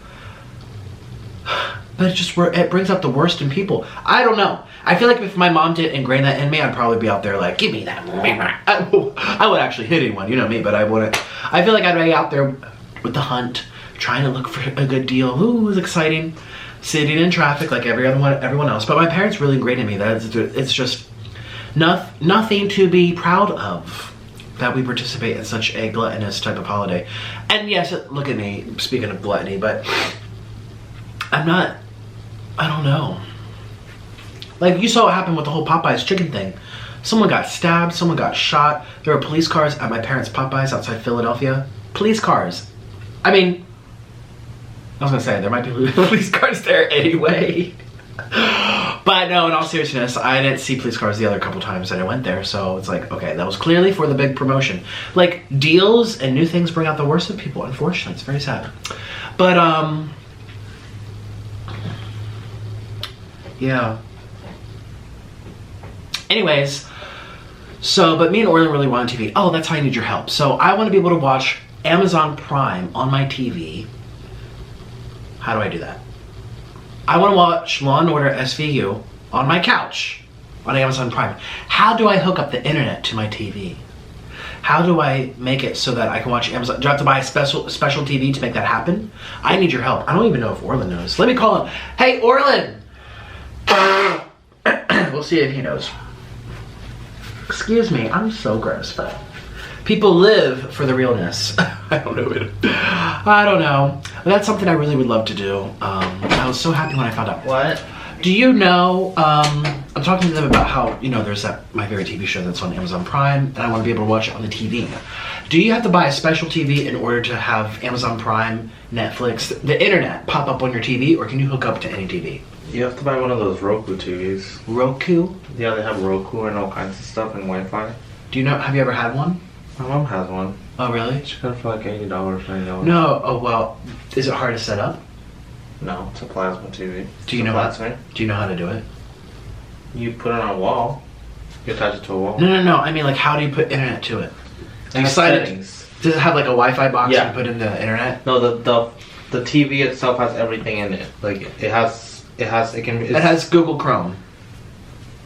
But it brings out the worst in people. I don't know. I feel like if my mom didn't ingrain that in me, I'd probably be out there like, give me that. I would actually hit anyone, you know me, but I wouldn't. I feel like I'd be out there with the hunt, trying to look for a good deal. Ooh, it was exciting. Sitting in traffic like everyone else. But my parents really ingrained in me that it's just nothing to be proud of that we participate in such a gluttonous type of holiday. And yes, look at me, speaking of gluttony, but I don't know. Like, you saw what happened with the whole Popeyes chicken thing. Someone got stabbed, someone got shot. There were police cars at my parents' Popeyes outside Philadelphia. Police cars. I mean, I was gonna say, there might be police cars there anyway. But no, in all seriousness, I didn't see police cars the other couple times that I went there, so it's like, okay, that was clearly for the big promotion. Like, deals and new things bring out the worst of people, unfortunately. It's very sad. But, yeah. Anyways, but me and Orlin really want a TV. Oh, that's how I need your help. So I want to be able to watch Amazon Prime on my TV. How do I do that? I want to watch Law & Order SVU on my couch on Amazon Prime. How do I hook up the internet to my TV? How do I make it so that I can watch Amazon? Do I have to buy a special TV to make that happen? I need your help. I don't even know if Orlin knows. Let me call him. Hey, Orlin! We'll see if he knows. Excuse me, I'm so gross, but people live for the realness. I don't know. I don't know. But that's something I really would love to do. I was so happy when I found out. What? Do you know, I'm talking to them about how, you know, there's that My Favorite TV show that's on Amazon Prime, and I want to be able to watch it on the TV. Do you have to buy a special TV in order to have Amazon Prime, Netflix, the internet pop up on your TV, or can you hook up to any TV? You have to buy one of those Roku TVs. Roku? Yeah, they have Roku and all kinds of stuff and Wi-Fi. Do you know, have you ever had one? My mom has one. Oh, really? She got it for like $80, $90. No, oh well, is it hard to set up? No, it's a plasma TV. Do you know how to do it? You put it on a wall. You attach it to a wall. No. I mean, like, how do you put internet to it? Do you slide settings. Does it have like a Wi-Fi box you put in the internet? No, the TV itself has everything in it. Like it has Google Chrome.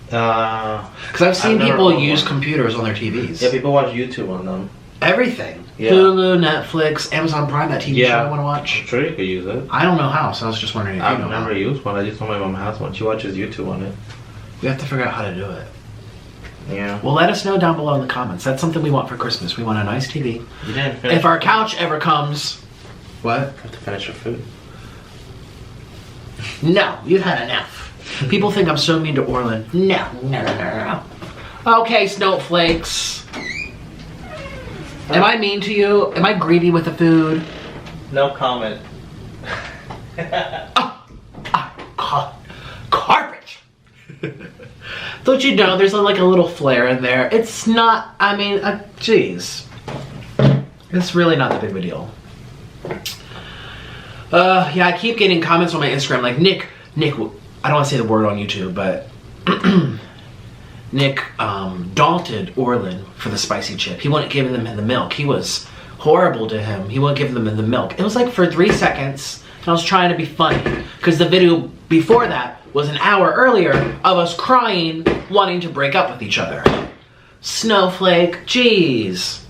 Because I've seen people use computers on their TVs. Yeah, people watch YouTube on them. Everything. Yeah. Hulu, Netflix, Amazon Prime, that TV show I want to watch. I'm sure you could use it. I don't know how, so I was just wondering if you know I've never used one. I just know my mom has one. She watches YouTube on it. We have to figure out how to do it. Yeah. Well, let us know down below in the comments. That's something we want for Christmas. We want a nice TV. You didn't finish. If our couch ever comes... What? You have to finish your food. No, you've had enough. People think I'm so mean to Orlin. No. Okay, snowflakes. Am I mean to you? Am I greedy with the food? No comment. Garbage. Don't you know there's like a little flare in there? It's not, I mean, geez. It's really not that big of a deal. Yeah, I keep getting comments on my Instagram like, Nick, I don't want to say the word on YouTube, but Nick daunted Orlin for the spicy chip. He wouldn't give them the milk. He was horrible to him. He wouldn't give them the milk. It was like for 3 seconds, and I was trying to be funny, because the video before that was an hour earlier of us crying, wanting to break up with each other. Snowflake, jeez.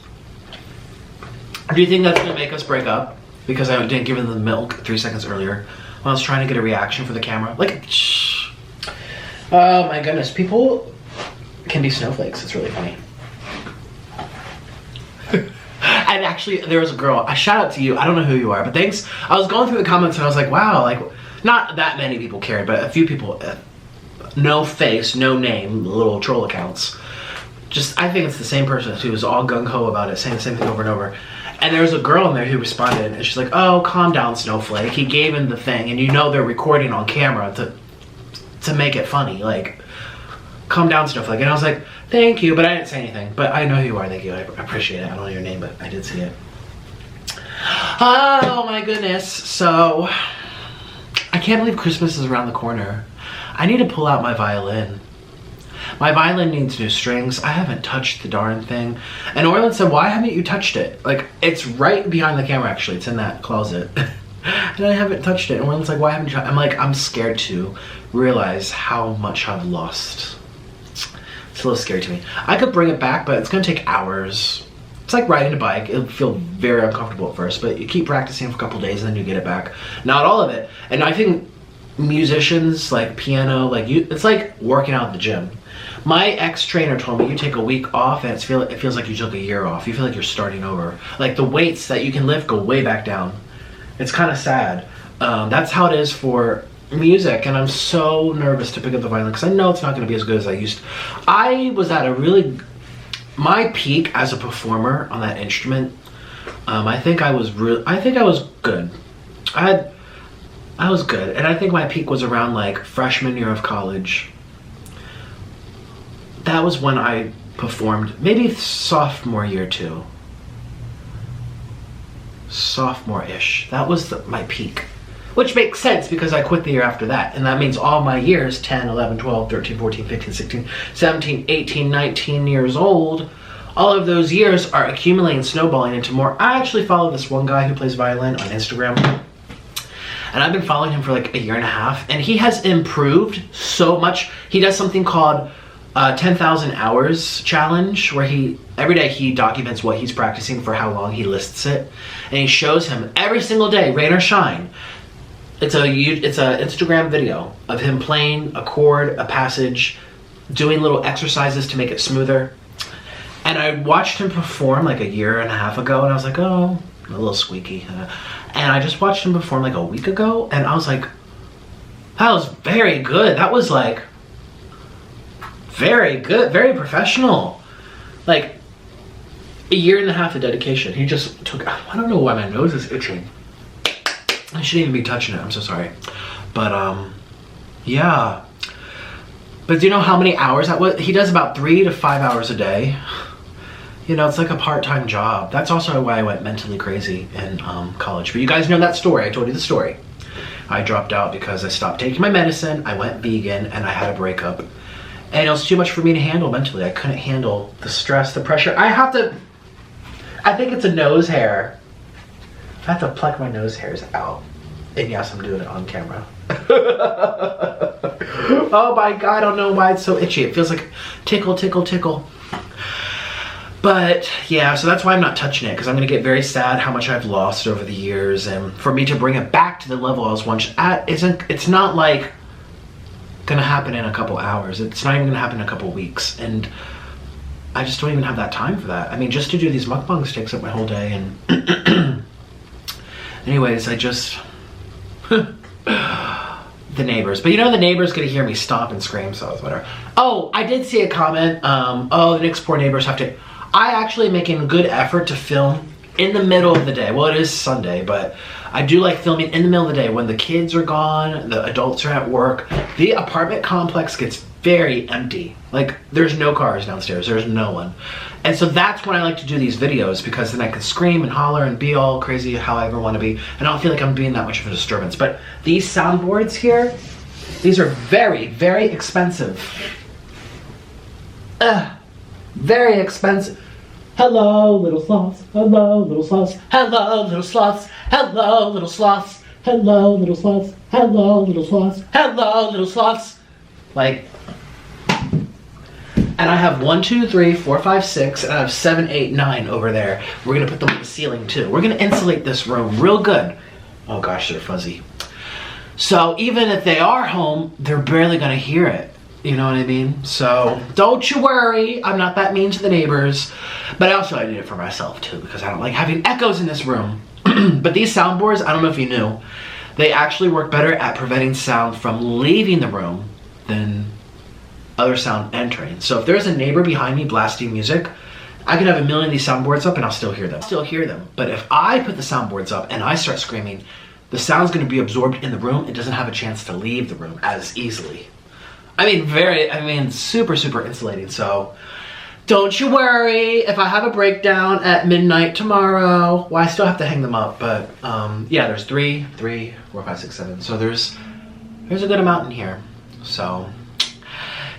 Do you think that's gonna make us break up? Because I didn't give him the milk 3 seconds earlier when I was trying to get a reaction for the camera. Like, shh. Oh my goodness, people can be snowflakes. It's really funny. And actually, there was a girl, I shout out to you, I don't know who you are, but thanks. I was going through the comments and I was like, wow, like, not that many people cared, but a few people, no face, no name, little troll accounts. Just, I think it's the same person who was all gung-ho about it, saying the same thing over and over. And there was a girl in there who responded, and she's like, oh, calm down, Snowflake. He gave him the thing, and you know they're recording on camera to make it funny. Like, calm down, Snowflake. And I was like, thank you, but I didn't say anything. But I know who you are, thank you. I appreciate it. I don't know your name, but I did see it. Oh, my goodness. So, I can't believe Christmas is around the corner. I need to pull out my violin. My violin needs new strings. I haven't touched the darn thing. And Orlin said, why haven't you touched it? Like, it's right behind the camera, actually. It's in that closet. And I haven't touched it. And Orlin's like, why haven't you? I'm like, I'm scared to realize how much I've lost. It's a little scary to me. I could bring it back, but it's going to take hours. It's like riding a bike. It'll feel very uncomfortable at first, but you keep practicing for a couple days and then you get it back. Not all of it. And I think musicians, like piano, like it's like working out at the gym. My ex-trainer told me you take a week off and it feels like you took a year off. You feel like you're starting over. Like the weights that you can lift go way back down. It's kind of sad. That's how it is for music, and I'm so nervous to pick up the violin because I know it's not going to be as good as I used to. I was at my peak as a performer on that instrument. I think I was good. I was good, and I think my peak was around like freshman year of college. That was when I performed, maybe sophomore year too. Sophomore-ish. That was my peak. Which makes sense because I quit the year after that. And that means all my years, 10, 11, 12, 13, 14, 15, 16, 17, 18, 19 years old, all of those years are accumulating, snowballing into more. I actually follow this one guy who plays violin on Instagram. And I've been following him for like a year and a half. And he has improved so much. He does something called 10,000 hours challenge, where every day he documents what he's practicing for how long, he lists it, and he shows him every single day, rain or shine. It's a Instagram video of him playing a chord, a passage, doing little exercises to make it smoother. And I watched him perform like a year and a half ago, and I was like, oh, a little squeaky. And I just watched him perform like a week ago, and I was like, that was very good. That was like very good, very professional. Like a year and a half of dedication. He just took, I don't know why my nose is itching. I shouldn't even be touching it, I'm so sorry. But yeah. But do you know how many hours that was? He does about 3 to 5 hours a day. You know, it's like a part-time job. That's also why I went mentally crazy in college. But you guys know that story, I told you the story. I dropped out because I stopped taking my medicine, I went vegan, and I had a breakup. And it was too much for me to handle mentally. I couldn't handle the stress, the pressure. I think it's a nose hair. I have to pluck my nose hairs out. And yes, I'm doing it on camera. Oh my God, I don't know why it's so itchy. It feels like tickle, tickle, tickle. But yeah, so that's why I'm not touching it, because I'm gonna get very sad how much I've lost over the years, and for me to bring it back to the level I was once at it's not like gonna happen in a couple hours. It's not even gonna happen in a couple weeks, and I just don't even have that time for that. I mean, just to do these mukbangs takes up my whole day, and anyways, I just the neighbors. But you know the neighbors gonna hear me stomp and scream, so it's whatever. Oh, I did see a comment, oh, the next poor neighbors have to... I actually am making a good effort to film in the middle of the day. Well, it is Sunday, but I do like filming in the middle of the day when the kids are gone, the adults are at work. The apartment complex gets very empty. Like, there's no cars downstairs, there's no one. And so that's when I like to do these videos, because then I can scream and holler and be all crazy how I ever want to be, and I don't feel like I'm being that much of a disturbance. But these soundboards here, these are very, very expensive. Very expensive. Hello, little sloths. Hello, little sloths. Hello, little sloths. Hello, little sloths. Hello, little sloths. Hello, little sloths. Hello, little sloths. Like, and I have 1, 2, 3, 4, 5, 6, and I have 7, 8, 9 over there. We're gonna put them on the ceiling too. We're gonna insulate this room real good. Oh gosh, they're fuzzy. So even if they are home, they're barely gonna hear it. You know what I mean? So don't you worry, I'm not that mean to the neighbors. But also I did it for myself too, because I don't like having echoes in this room. But these soundboards, I don't know if you knew, they actually work better at preventing sound from leaving the room than other sound entering. So if there's a neighbor behind me blasting music, I could have a million of these soundboards up and I'll still hear them. But if I put the soundboards up and I start screaming, the sound's gonna be absorbed in the room. It doesn't have a chance to leave the room as easily. I mean, super, super insulating. So don't you worry if I have a breakdown at midnight tomorrow. Well, I still have to hang them up, but yeah, there's 3, 4, 5, 6, 7. So there's a good amount in here. So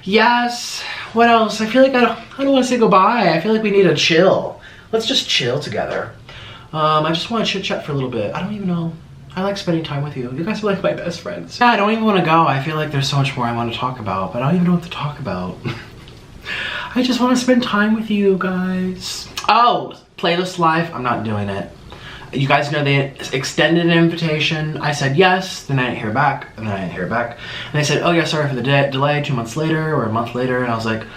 yes, what else? I feel like I don't want to say goodbye. I feel like we need to chill. Let's just chill together. I just want to chit chat for a little bit. I don't even know. I like spending time with you. You guys are like my best friends. Yeah, I don't even want to go. I feel like there's so much more I want to talk about, but I don't even know what to talk about. I just want to spend time with you guys. Oh, playlist live. I'm not doing it. You guys know they extended an invitation. I said yes, then I didn't hear back, and then I didn't hear back. And they said, oh yeah, sorry for the delay, 2 months later or a month later. And I was like,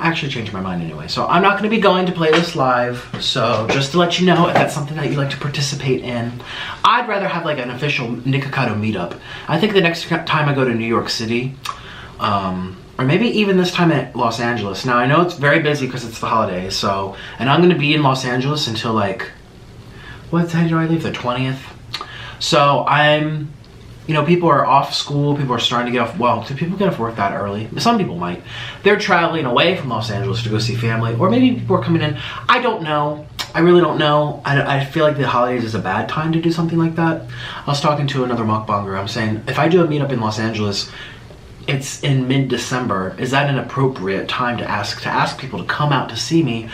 actually changed my mind anyway. So I'm not going to be going to Playlist Live. So just to let you know, if that's something that you like to participate in, I'd rather have like an official Nikocado meetup. I think the next time I go to New York City, or maybe even this time at Los Angeles. Now I know it's very busy because it's the holidays. So, and I'm going to be in Los Angeles until like, what time do I leave? The 20th. So I'm, you know, people are off school, people are starting to get off, well, do people get off work that early? Some people might. They're traveling away from Los Angeles to go see family, or maybe people are coming in. I don't know. I really don't know. I feel like the holidays is a bad time to do something like that. I was talking to another mukbanger. I'm saying, if I do a meetup in Los Angeles, it's in mid-December. Is that an appropriate time to ask people to come out to see me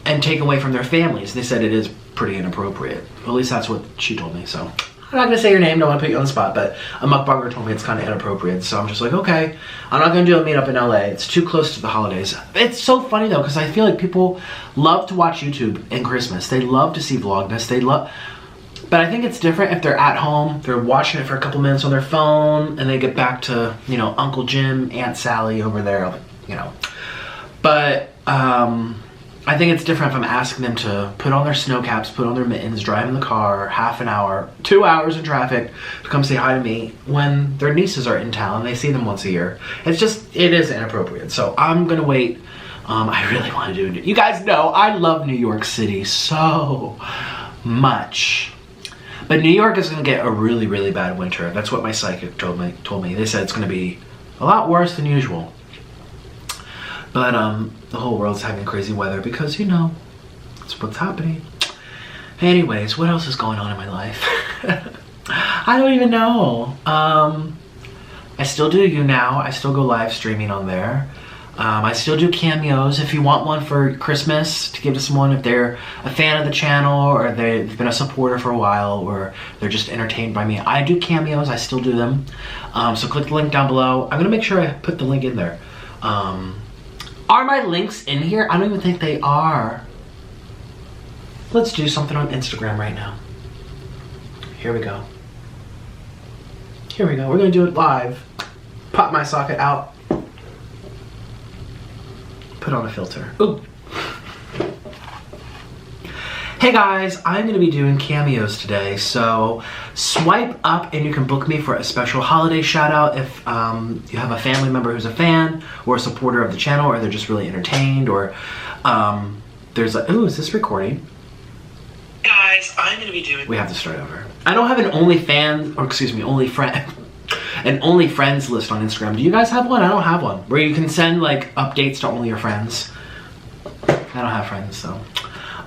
and take away from their families? They said it is pretty inappropriate. Well, at least that's what she told me, so. I'm not gonna say your name, don't wanna put you on the spot, but a mukbanger told me it's kinda inappropriate, so I'm just like, okay. I'm not gonna do a meetup in LA, it's too close to the holidays. It's so funny though, because I feel like people love to watch YouTube in Christmas. They love to see Vlogmas, but I think it's different if they're at home, they're watching it for a couple minutes on their phone, and they get back to, you know, Uncle Jim, Aunt Sally over there, you know. But, I think it's different if I'm asking them to put on their snow caps, put on their mittens, drive in the car, half an hour, 2 hours in traffic to come say hi to me when their nieces are in town and they see them once a year. It's just, it is inappropriate. So I'm gonna wait. I really want to do it. You guys know I love New York City so much. But New York is gonna get a really, really bad winter. That's what my psychic told me. They said it's gonna be a lot worse than usual. But the whole world's having crazy weather because, you know, that's what's happening. Anyways, what else is going on in my life? I don't even know. I still do YouNow. I still go live streaming on there. I still do cameos. If you want one for Christmas, to give to someone if they're a fan of the channel or they've been a supporter for a while or they're just entertained by me. I do cameos. I still do them. So click the link down below. I'm going to make sure I put the link in there. Are my links in here? I don't even think they are. Let's do something on Instagram right now. Here we go. Here we go. We're gonna do it live. Pop my socket out. Put on a filter. Ooh. Hey guys, I'm gonna be doing cameos today, so swipe up and you can book me for a special holiday shout out if you have a family member who's a fan or a supporter of the channel, or they're just really entertained, or there's like, ooh, is this recording? Guys, I'm gonna be doing... We have to start over. I don't have an OnlyFans, or excuse me, an only friends list on Instagram. Do you guys have one? I don't have one. Where you can send like updates to only your friends. I don't have friends, so.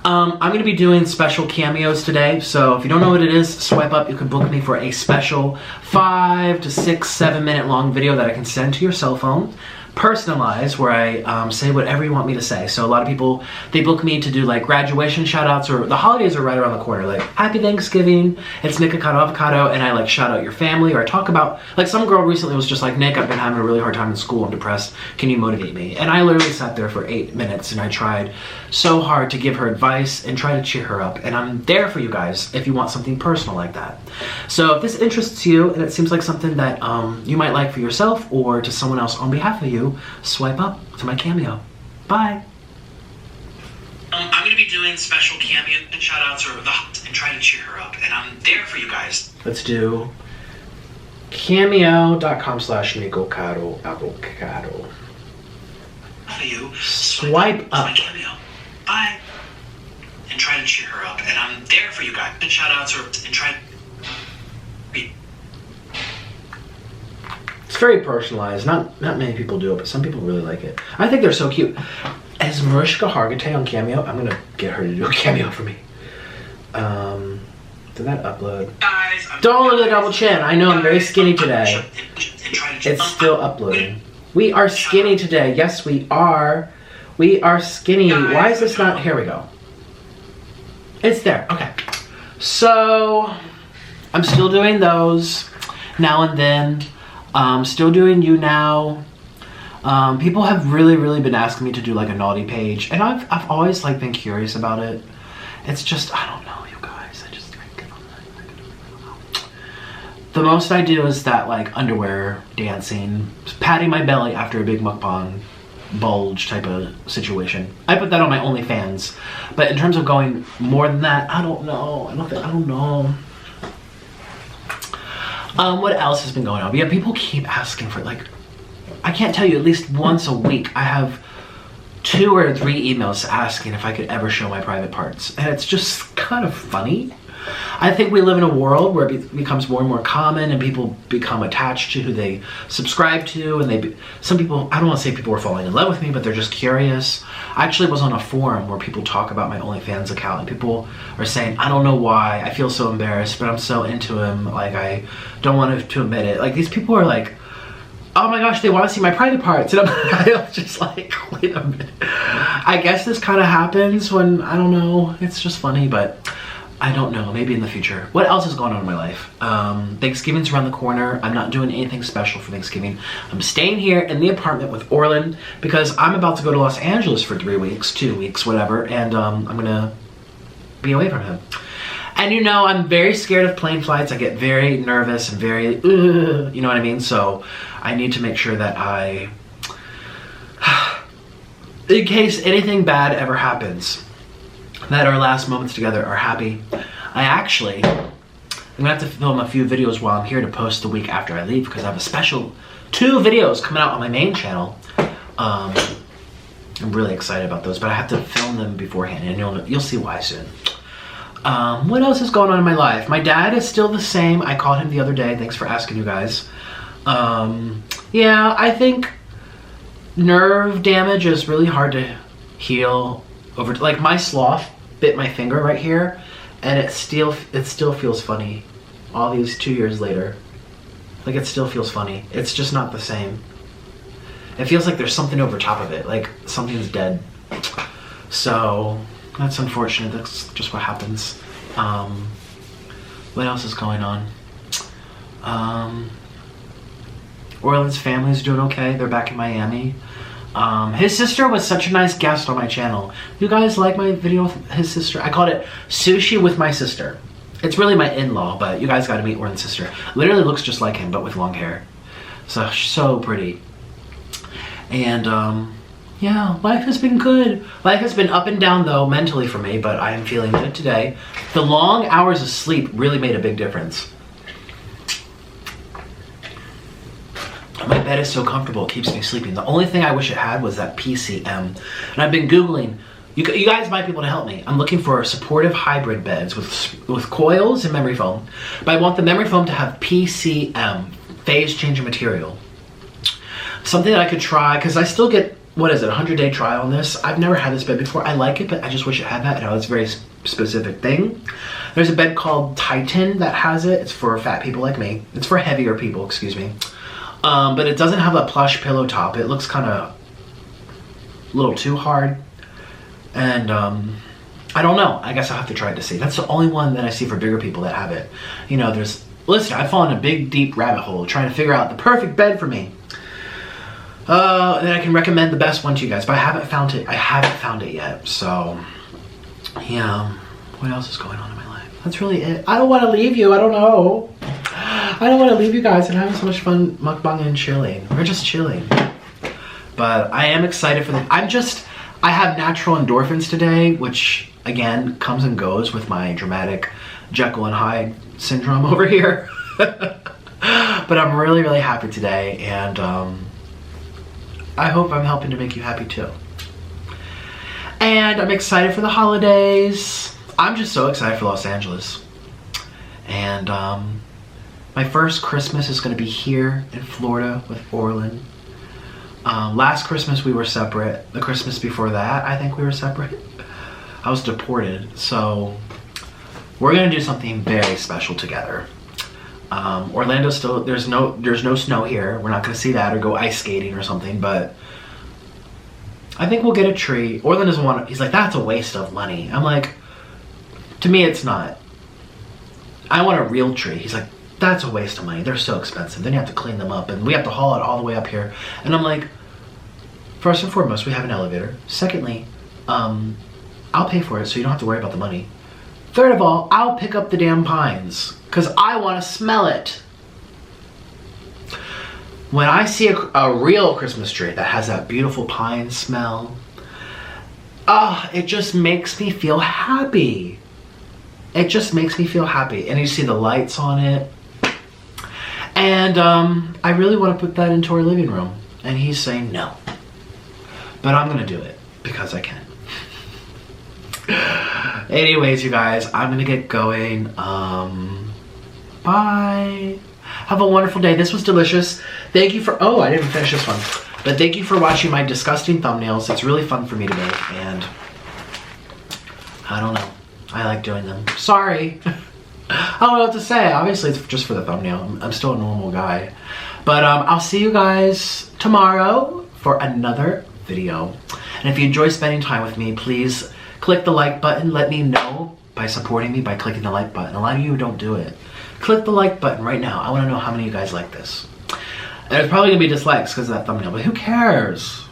I'm gonna be doing special cameos today, so if you don't know what it is, swipe up. You can book me for a special 5 to 6, 7 minute long video that I can send to your cell phone, personalized, where I say whatever you want me to say. So a lot of people, they book me to do like graduation shout outs, or the holidays are right around the corner, like Happy Thanksgiving, it's Nikocado, Avocado, and I like shout out your family, or I talk about, like some girl recently was just like, Nick, I've been having a really hard time in school, I'm depressed, can you motivate me? And I literally sat there for 8 minutes and I tried so hard to give her advice and try to cheer her up, and I'm there for you guys if you want something personal like that. So if this interests you and it seems like something that you might like for yourself or to someone else on behalf of you, swipe up to my cameo. Bye. I'm gonna be doing special cameo and shout outs or and try to cheer her up, and I'm there for you guys. Let's do cameo.com/Nikocado Avocado. For you, swipe up. My cameo. Bye. And try to cheer her up, and I'm there for you guys. And shout outs or and try. It's very personalized. Not many people do it, but some people really like it. I think they're so cute. As Mariska Hargitay on Cameo, I'm gonna get her to do a cameo for me. Did that upload? Guys, don't look at the double chin. I know I'm very skinny today. It's still uploading. We are skinny today. Yes, we are. We are skinny. Why is this not? Here we go. It's there. Okay. So I'm still doing those now and then. Still doing you now. People have really been asking me to do like a naughty page, and I've always like been curious about it. It's just, I don't know, you guys. The most I do is that like underwear dancing, patting my belly after a big mukbang bulge type of situation. I put that on my OnlyFans, but in terms of going more than that, I don't know. I don't know. What else has been going on? Yeah, people keep asking for, like, I can't tell you, at least once a week, I have 2 or 3 emails asking if I could ever show my private parts. And it's just kind of funny. I think we live in a world where it becomes more and more common, and people become attached to who they subscribe to, and some people, I don't want to say people are falling in love with me, but they're just curious. I actually was on a forum where people talk about my OnlyFans account, and people are saying, I don't know why, I feel so embarrassed, but I'm so into him, like I don't want to admit it. Like these people are like, oh my gosh, they want to see my private parts, and I'm just like, wait a minute. I guess this kind of happens when, I don't know, it's just funny, but I don't know, maybe in the future. What else is going on in my life? Thanksgiving's around the corner. I'm not doing anything special for Thanksgiving. I'm staying here in the apartment with Orlin because I'm about to go to Los Angeles for 3 weeks, 2 weeks, whatever, and I'm gonna be away from him. And you know, I'm very scared of plane flights. I get very nervous and very, you know what I mean? So I need to make sure that in case anything bad ever happens, that our last moments together are happy. I'm gonna have to film a few videos while I'm here to post the week after I leave, because I have a special 2 videos coming out on my main channel. I'm really excited about those, but I have to film them beforehand, and you'll see why soon. What else is going on in my life? My dad is still the same. I called him the other day. Thanks for asking, you guys. Yeah, I think nerve damage is really hard to heal over. Like my sloth bit my finger right here, and it still feels funny all these 2 years later. Like it still feels funny. It's just not the same. It feels like there's something over top of it, like something's dead. So that's unfortunate. That's just what happens. What else is going on? Orlin's family's doing okay. They're back in Miami. His sister was such a nice guest on my channel. You guys like my video with his sister? I called it Sushi with My Sister. It's really my in-law, but you guys gotta meet Orlin's sister. Literally looks just like him, but with long hair. So pretty. And yeah, life has been good. Life has been up and down though, mentally for me, but I am feeling good today. The long hours of sleep really made a big difference. My bed is so comfortable, it keeps me sleeping. The only thing I wish it had was that PCM. And I've been Googling, you guys might be able to help me. I'm looking for supportive hybrid beds with coils and memory foam. But I want the memory foam to have PCM, phase changing material. Something that I could try, because I still get, what is it, 100-day trial on this. I've never had this bed before. I like it, but I just wish it had that. I know it's a very specific thing. There's a bed called Titan that has it. It's for fat people like me. It's for heavier people, excuse me. But it doesn't have a plush pillow top. It looks kind of a little too hard. And I don't know. I guess I'll have to try it to see. That's the only one that I see for bigger people that have it. You know, listen, I've fallen in a big, deep rabbit hole trying to figure out the perfect bed for me. Then I can recommend the best one to you guys, but I haven't found it. I haven't found it yet. So, yeah. What else is going on in my life? That's really it. I don't want to leave you. I don't know. I don't want to leave you guys and having so much fun mukbanging and chilling. We're just chilling. But I am excited for I have natural endorphins today, which again comes and goes with my dramatic Jekyll and Hyde syndrome over here. But I'm really, really happy today, and I hope I'm helping to make you happy too. And I'm excited for the holidays. I'm just so excited for Los Angeles. And my first Christmas is going to be here in Florida with Orlin. Last Christmas we were separate. The Christmas before that, I think we were separate. I was deported, so we're gonna do something very special together. Orlando still, there's no snow here. We're not gonna see that or go ice skating or something, but I think we'll get a tree. Orlin doesn't want it. He's like, that's a waste of money. I'm like, to me it's not. I want a real tree. He's like, that's a waste of money. They're so expensive. Then you have to clean them up and we have to haul it all the way up here. And I'm like, first and foremost, we have an elevator. Secondly, I'll pay for it so you don't have to worry about the money. Third of all, I'll pick up the damn pines because I want to smell it. When I see a real Christmas tree that has that beautiful pine smell, it just makes me feel happy. It just makes me feel happy. And you see the lights on it. And I really want to put that into our living room. And he's saying no. But I'm going to do it because I can. Anyways, you guys, I'm going to get going. Bye. Have a wonderful day. This was delicious. Thank you for... Oh, I didn't finish this one. But thank you for watching my disgusting thumbnails. It's really fun for me to make. And I don't know. I like doing them. Sorry. I don't know what to say. Obviously, it's just for the thumbnail. I'm still a normal guy. But I'll see you guys tomorrow for another video. And if you enjoy spending time with me, please click the like button. Let me know by supporting me by clicking the like button. A lot of you don't do it. Click the like button right now. I want to know how many of you guys like this. There's probably going to be dislikes because of that thumbnail, but who cares?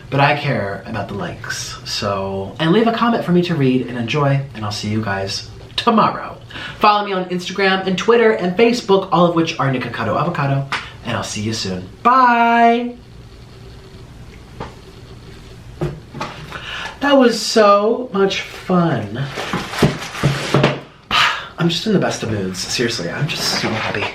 But I care about the likes. So, and leave a comment for me to read and enjoy, and I'll see you guys tomorrow. Follow me on Instagram and Twitter and Facebook, all of which are Nikocado Avocado, and I'll see you soon. Bye! That was so much fun. I'm just in the best of moods. Seriously, I'm just so happy.